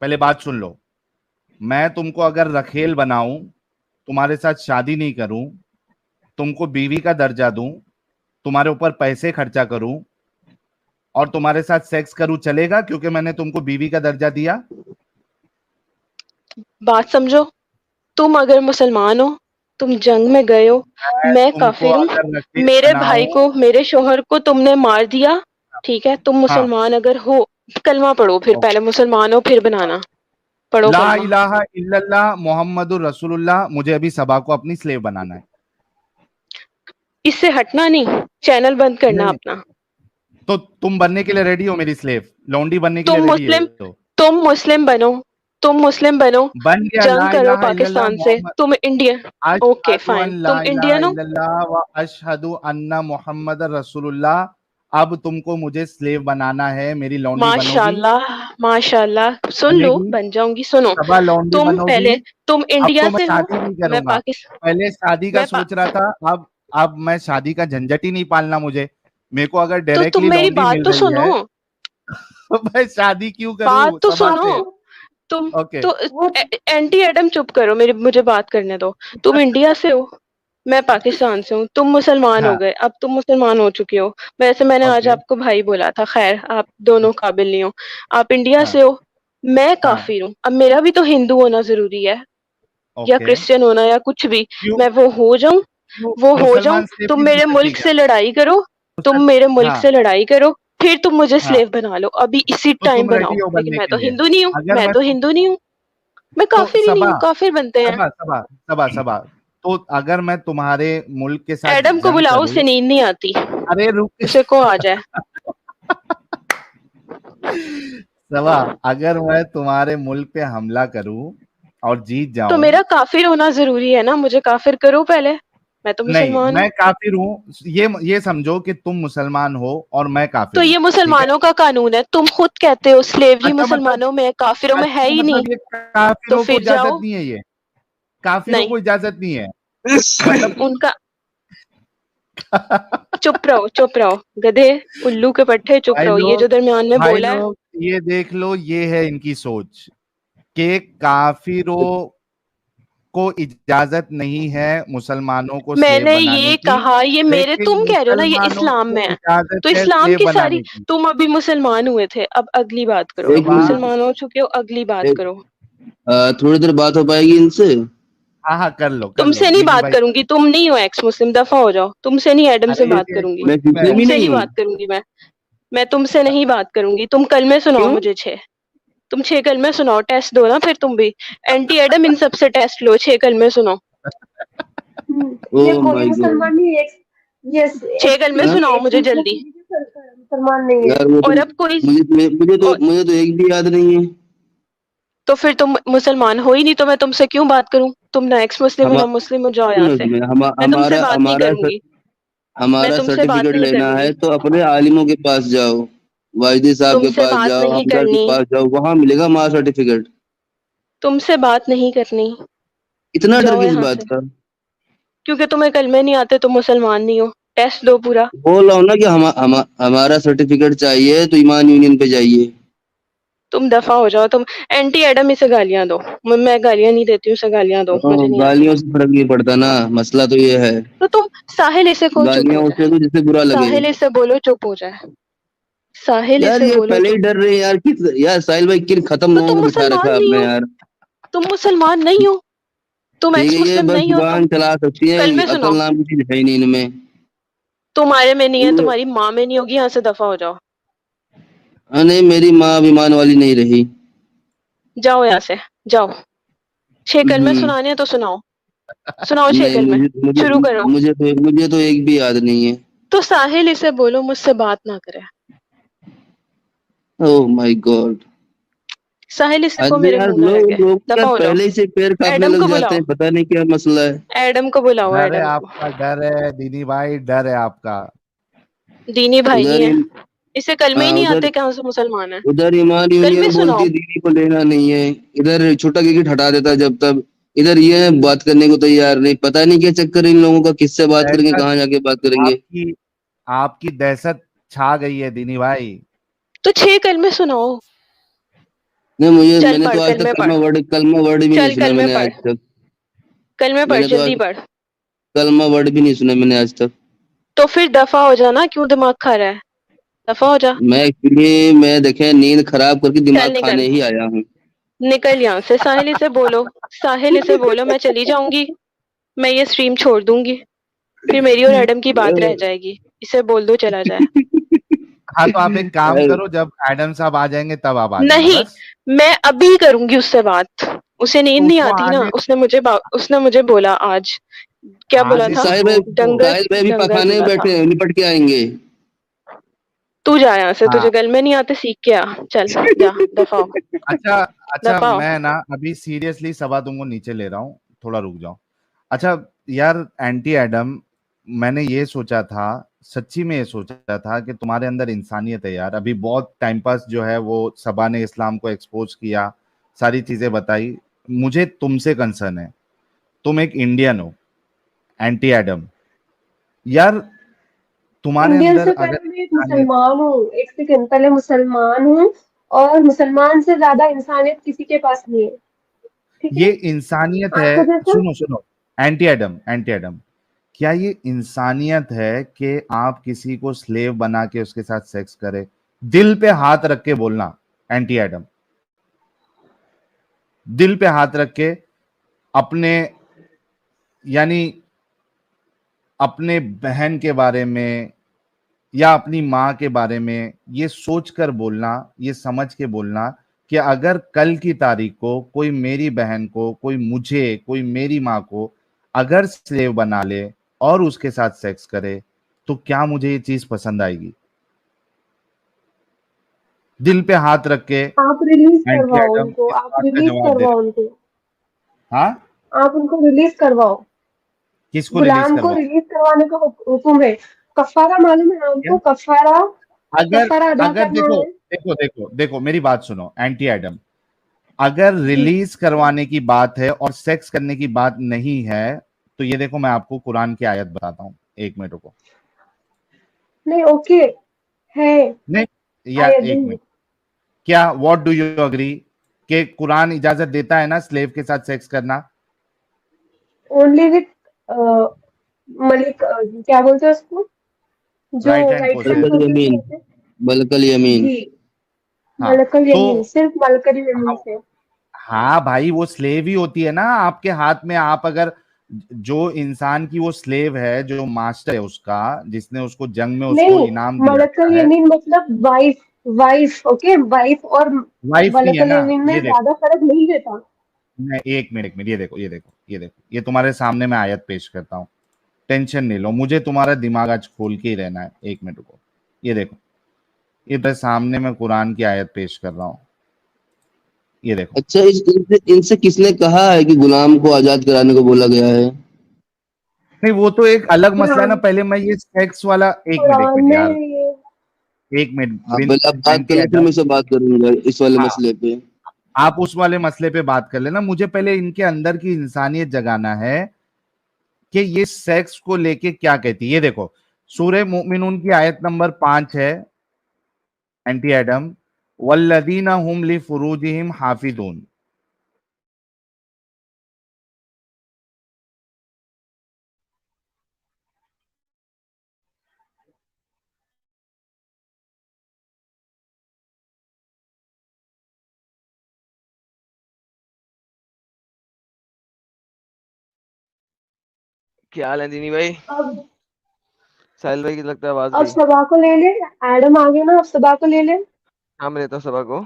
पहले बात सुन लो। मैं तुमको अगर रखेल बनाऊं, तुम्हारे साथ शादी नहीं करूं, तुमको बीवी का दर्जा दूं, तुम्हारे ऊपर पैसे खर्चा करूं और तुम्हारे साथ सेक्स करूं, चलेगा? क्योंकि मैंने तुमको बीवी का दर्जा दिया। बात समझो। तुम अगर मुसलमान हो, तुम जंग में गए हो, मैं मैं तुमको काफिर हूँ, अगर रखेल मेरे भाई बनाऊं, को, मेरे शोहर को तुमने मार दिया, ठीक है? तुम हाँ, मुसलमान अगर हो, कलमा पढ़ो, फिर पहले मुसलमान हो फिर बनाना। पढ़ो ला कलमा। इलाहा इल्लल्लाह मोहम्मदुर रसूलुल्लाह। मुझे अभी सबा को अपनी स्लेव बनाना है। इससे हटना नहीं, चैनल बंद करना नहीं, अपना। तो तुम बनने के लिए रेडी हो? मेरी स्लेव लौंडी बनने के लिए तुम रेडी मुस्लिम हो? तुम मुस्लिम बनो, तुम मुस्लिम बनो, बन गया। ला जंग करो इलाहा इल्लल्लाह पाकिस्तान से। मोहम्मद, तुम इंडियन, ओके अशहदु फाइन, अन ला तुम इलाहा इंडियन हो। इल्लल्लाह व अशहदु अन्ना मोहम्मद रसूलुल्लाह। अब तुमको मुझे स्लेव बनाना है, मेरी लौंडी बनोगी? माशाल्लाह, माशाल्लाह, सुन लो, बनेगी? बन जाऊंगी। सुनो, सबा लौंडी तुम बनोगी? पहले, तुम अब इंडिया तो मैं से हो, शादी नहीं मैं करूंगा। पाकिस्तान, पहले शादी का मैं सोच रहा था, अब मैं शादी का झंझट ही नहीं पालना मुझे। मेरे को अगर तो तुम डायरेक्टली मेरी लौंडी बात मिल तो रही सुनो, है तो मैं शादी क्यों बात करूं तो सबा सुनो। से? तुम ओके, तो वो एंटी एडम चुप करो, मेरी मुझे बात करने दो। तुम इंडिया से हो, मैं पाकिस्तान से हूँ। तुम मुसलमान हो हाँ, गए, अब तुम मुसलमान हो चुके हो। वैसे मैंने आज ओके, आपको भाई बोला था, खैर आप दोनों काबिल नहीं हो। आप इंडिया हाँ, से हो, मैं काफिर हूँ, अब मेरा भी तो हिंदू होना जरूरी है या ओके क्रिश्चियन होना या कुछ भी, क्यों मैं वो हो जाऊं, मुसलमान स्लेव तुम की मेरे बेइज्जती मुल्क क्या? से लड़ाई करो, तुम मुसल मेरे मुल्क हाँ से लड़ाई करो, फिर तुम मुझे हाँ स्लेव बना लो, अभी इसी तो टाइम तुम बनाओ, रेडी हो लेकिन बनने मैं के तो लिए? हिंदू नहीं हूँ, अगर मैं मैं तो हिंदू नहीं हूँ, मैं तो काफिर ही नहीं सबा हूँ, काफिर बनते हैं। सबा सबा सबा सबा तो अगर मैं तुम्हारे मुल्क के साथ एडम को जंग बुलाओ, करूं, उसे नींद नहीं आती, अरे रुक उसे को आ जाए। सबा, अगर मैं तुम्हारे मुल्क पे हमला करूं और जीत तो जाऊं, मेरा काफिर होना जरूरी है ना, मुझे काफिर करो पहले, मैं तो नहीं मुसलमान हूँ। मैं काफिर हूं, ये समझो कि तुम मुसलमान हो और मैं तो काफिर हूं, ये ठीक है? मुसलमानों का कानून है, तुम खुद कहते हो स्लेवरी अच्छा मतलब मुसलमानों में है, काफिरों में है ही नहीं, ये तो काफिरों को फिर इजाजत जाओ। नहीं है, ये काफिरों नहीं, को इजाजत नहीं है मतलब उनका चुप रहो गधे, उल्लू के पट्टे, चुप रहो, ये जो दरमियान में भाई बोला है। लोग ये देख लो, ये है इनकी सोच कि काफिरों को इजाजत नहीं है मुसलमानों को स्लेव मैंने बनाने ये की, कहा, ये मेरे, लेकिन तुम कह रहे हो ना ये मुसलमानों इस्लाम को में है, इजाजत तो है इस्लाम स्लेव की सारी, बनाने की। तुम अभी मुसलमान हुए थे, अब अगली बात करो, एक अभी सबा मिनट, मुसलमान हो चुके हो, अगली बात करो। थोड़ी देर बात हो पाएगी इनसे? हाँ हाँ कर लो तुमसे नहीं दीनी बात भाई, करूंगी, तुम नहीं हो एक्स मुस्लिम, दफा हो जाओ, तुमसे नहीं एडम से अरे बात ये करूंगी, मैं मुस्लिम है। मुस्लिम ही तुमसे नहीं नहीं हूँ। बात करूंगी मैं तुमसे नहीं बात करूंगी, तुम कलमे सुनाओ क्यों? मुझे 6, तुम 6 कलमे सुनाओ, टेस्ट दो ना फिर तुम भी, एंटी एडम इन सब से टेस्ट लो, 6 कलमे सुनाओ, ओह देखो ये माय गॉड। मुसलमान नहीं है, यस 6 कलमे हाँ? सुनाओ एक्स मुझे मुस्लिम जल्दी। मुसलमान नहीं है। यार वो तो और अब कोई, और मुझे तो एक भी याद नहीं है। तो फिर तुम मुसलमान हो ही नहीं, तो मैं तुमसे क्यों बात करूं, तुम ना एक्स मुस्लिम हो हम ना मुस्लिम हो, जाओ यहाँ से, मैं तुमसे हमारा बात नहीं हमारा करूंगी, मैं हमारा तुमसे बात सर्टिफिकेट नहीं लेना करूंगी, है तो अपने आलिमों के पास जाओ, वाहिदी साहब के तुमसे पास बात जाओ, नहीं हमजा के करनी, पास जाओ, वहां मिलेगा हमारा सर्टिफिकेट। तुमसे बात नहीं करनी, इतना डर जाओ किस यहाँ बात से, का? क्योंकि तुम्हें कलमे नहीं आते, तुम मुसलमान नहीं हो, टेस्ट दो पूरा, बोल रहा हूँ ना कि हमारा सर्टिफिकेट चाहिए तो ईमान यूनियन पे जाइए। तुम दफा हो जाओ, तुम एंटी एडम, इसे गालियां दो, मैं गालियां नहीं देती हूँ, उसे गालियां दो, मुझे नहीं आती, गालियों से फर्क नहीं पड़ता ना, मसला तो ये है। तो तुम साहिल इसे को चुप गालियां हो उसे जाए, तो जिससे बुरा लगे। साहिल इसे बोलो चुप हो जाए, साहिल यार इसे ये बोलो पहले ही चुप, डर रहे हैं यार, किस यार साहिल भाई, किन खत्म तो लोगों तुम को बिठा रखा मुसलमान है नहीं आपने हो, यार। तुम मुसलमान नहीं हो, तुम ठीक एक्स है, ये मुस्लिम बस नहीं हो, तुम जुबान चला सकती है, कलमे अकल सुनाओ, नाम की चीज है ही नहीं इनमें। तुम्हारे में नहीं है, तुम्हारी माँ में नहीं होगी, यहाँ से दफा हो जाओ, नहीं, मेरी माँ अभिमान वाली नहीं रही। जाओ यहाँ से, जाओ, 6 कलमे हम्म, सुनाने हैं तो सुनाओ, सुनाओ 6 नहीं, कलमे, मुझे मुझे शुरू करो, मुझे तो एक भी याद नहीं है। तो साहिल इसे बोलो मुझसे बात ना करे, ओह माय गॉड। साहिल इसे को अरे मेरे यार, मुंह ना लगे, लोग क्या दफा हो जाओ, पहले ही से पैर कांपने एडम लग को जाते बुलाओ, हैं, पता नहीं क्या मसला है। एडम को बुलाओ, डर है एडम को, आपका, डर है दीनी भाई, डर है आपका। दीनी भाई नहीं उधर है, इन इसे कलमे ही हाँ, नहीं आते, कहाँ से मुसलमान है, उधर ईमान कलमे यूनियन बोलती सुनाओ, है दीदी को लेना नहीं है, इधर छोटा गिगिट हटा देता है जब तब, इधर ये बात करने को तैयार नहीं, पता नहीं क्या चक्कर है इन लोगों का, किससे बात करेंगे, दहशत कहाँ जाके बात करेंगे। आपकी आपकी दहशत छा गई है दीनी भाई। तो 6 कलमे सुनाओ, नहीं, चल मैंने तो पढ़, आज तक कलमे पढ़, कलमा वर्ड भी नहीं चल सुना कलमे मैंने आज पढ़, तक। कलमे पढ़, मैंने तो आज जल्दी तक पढ़, कलमा वर्ड भी नहीं सुना मैंने आज तक। तो फिर दफा हो जाना, क्यों दिमाग खा रहा है, दफा हो जा, मैं एक्चुअली मैं देखे नींद खराब करके चल दिमाग निकल, खाने ही आया हूँ। निकल यहाँ से, साहिल इसे बोलो, साहिल इसे बोलो, मैं चली जाऊंगी, मैं ये स्ट्रीम छोड़ दूंगी, फिर मेरी और एडम की बात रह जाएगी, इसे बोल दो चला जाए, हाँ तो आप एक काम करो, जब एडम साहब आ जाएंगे तब आप आ जाना नहीं, बस। मैं अभी करूंगी उससे बात, उसे नींद तो नहीं उसको आती ना, आने उसने मुझे बोला आज, क्या बोला आने था, तो दो उसको। डंगर, साहिल भाई भी डंगर पखाने में बोला था, बैठे हैं, निपट के आएंगे। तू जा यहाँ से, हाँ तुझे गल में नहीं आते, सीख के आ, चल जा, दफा हो, अच्छा अच्छा, दफा हो, मैं ना अभी सीरियसली सभा तुमको नीचे ले रहा हूँ, थोड़ा रुक जाओ। अच्छा यार एंटी एडम, मैंने ये सोचा था, सच्ची में ये सोचा था कि तुम्हारे अंदर इंसानियत है यार। अभी बहुत टाइम पास जो है वो सभा ने इस्लाम को एक्सपोज किया, सारी चीजें बताई, मुझे तुमसे कंसर्न है, तुम एक इंडियन हो एंटी एडम यार, तुम्हारे इंडियन अंदर से अगर पहले मैं एक इंसानियत, मुसलमान हूँ, एक सेकंड, पहले मुसलमान हूँ, और मुसलमान से ज्यादा इंसानियत किसी के पास नहीं है, ठीक ये है, इंसानियत है। आपको जैसा। सुनो सुनो, एंटी एडम, एंटी एडम, क्या ये इंसानियत है कि आप किसी को स्लेव बना के उसके साथ सेक्स करें? दिल पे हाथ रख के बोलना एंटी एडम, दिल पे हाथ रख के अपने यानी अपने बहन के बारे में या अपनी माँ के बारे में ये सोचकर बोलना, ये समझ के बोलना कि अगर कल की तारीख को कोई मेरी बहन को, कोई मुझे, कोई मेरी माँ को अगर स्लेव बना ले और उसके साथ सेक्स करे तो क्या मुझे ये चीज पसंद आएगी? दिल पे हाथ रख के आप रिलीज एंटी करवाओ एडम उनको, इस आप बात का रिलीज जवाब दे करवाओ रहे। उनको, हाँ, आप उनको रिलीज करवाओ। किसको रिलीज गुलाम को करवाओ? रिलीज करवाने का हुक्म है। कफारा मालूम है आपको? कफारा अगर कफारा अदा अगर करना देखो है। देखो देखो देखो मेरी बात सुनो एंटी एडम, अगर रिलीज करवाने की बात है और सेक्स करने की बात नहीं है तो ये देखो मैं आपको कुरान की आयत बताता हूँ, 1 मिनट रुको। नहीं, ओके है नहीं यार, आयत 1 मिनट। क्या व्हाट डू यू एग्री कि कुरान इजाजत देता है ना स्लेव के साथ सेक्स करना? ओनली विथ मलिक, क्या बोलते हैं उसको, जो right hand right hand possess. बलकल पोजीशन यमीन, होते हैं। बलकल यमीन। जी, हाँ मलकल तो यमीन, सिर्फ मलकल यमीन से। हाँ भाई, वो स्लेव ही होती है ना आपके हाथ में। आप अगर जो इंसान की वो स्लेव है, जो मास्टर है उसका, जिसने उसको जंग में उसको नहीं, इनाम दिया मलकल है, यमीन मतलब वाइफ, वाइफ, ओके, वाइफ और वाइफ ही है मलकल ना। यमीन में ये देखो, ज्यादा फर्क नहीं रहता। मैं 1 मिनट, ये देखो, ये देखो, ये देखो, ये तुम्हारे सामने मैं आयत पेश करता हूँ। टेंशन नहीं लो, मुझे तुम्हारा दिमाग आज खोल के ही रहना है। 1 मिनट को, ये देखो, ये तुम्हारे सामने मैं कुरान की आयत पेश कर रहा हूँ। ये देखो। अच्छा, इनसे किसने कहा है कि गुलाम को आजाद कराने को बोला गया है? नहीं, वो तो एक अलग मसला है ना। कुरान, पहले मैं ये सेक्स वाला, एक कुरान मिनट यार, में ये 1 मिनट। आप पहले आप बात कर एंटी ले, फिर एडम, मैं इससे बात करूंगा इस वाले हाँ, मसले पे। आप उस वाले मसले पे बात कर लेना। मुझे पहले इनके अंदर की इंसानियत जगाना है कि ये सेक्स को लेके क्या कहती है। ये देखो, सूरह मुमिनून की आयत नंबर 5 है एंटी एडम, वल्लदीना हुम लिफुरूजिहिम हाफिजून। क्या हाल है दीनी भाई? अब साहिल भाई की लगता है आवाज अब गई। सबा को ले ले, एडम आ गया ना, अब सबा को ले ले। हाँ, मैं लेता हूँ सबा को।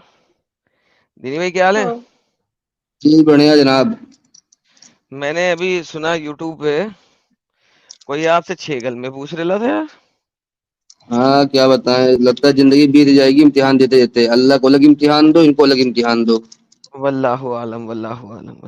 दीनी भाई क्या हाल है? हाँ, जी बढ़िया जनाब। मैंने अभी सुना यूट्यूब पे कोई आपसे 6 में पूछ रहा था यार। हाँ क्या बताएं, लगता है जिंदगी बीत जाएगी इम्तिहान देते देते। अल्लाह को अलग इम्तिहान दो, इनको अलग इम्तिहान दो। वल्लाहु आलम, वल्लाहु आलम।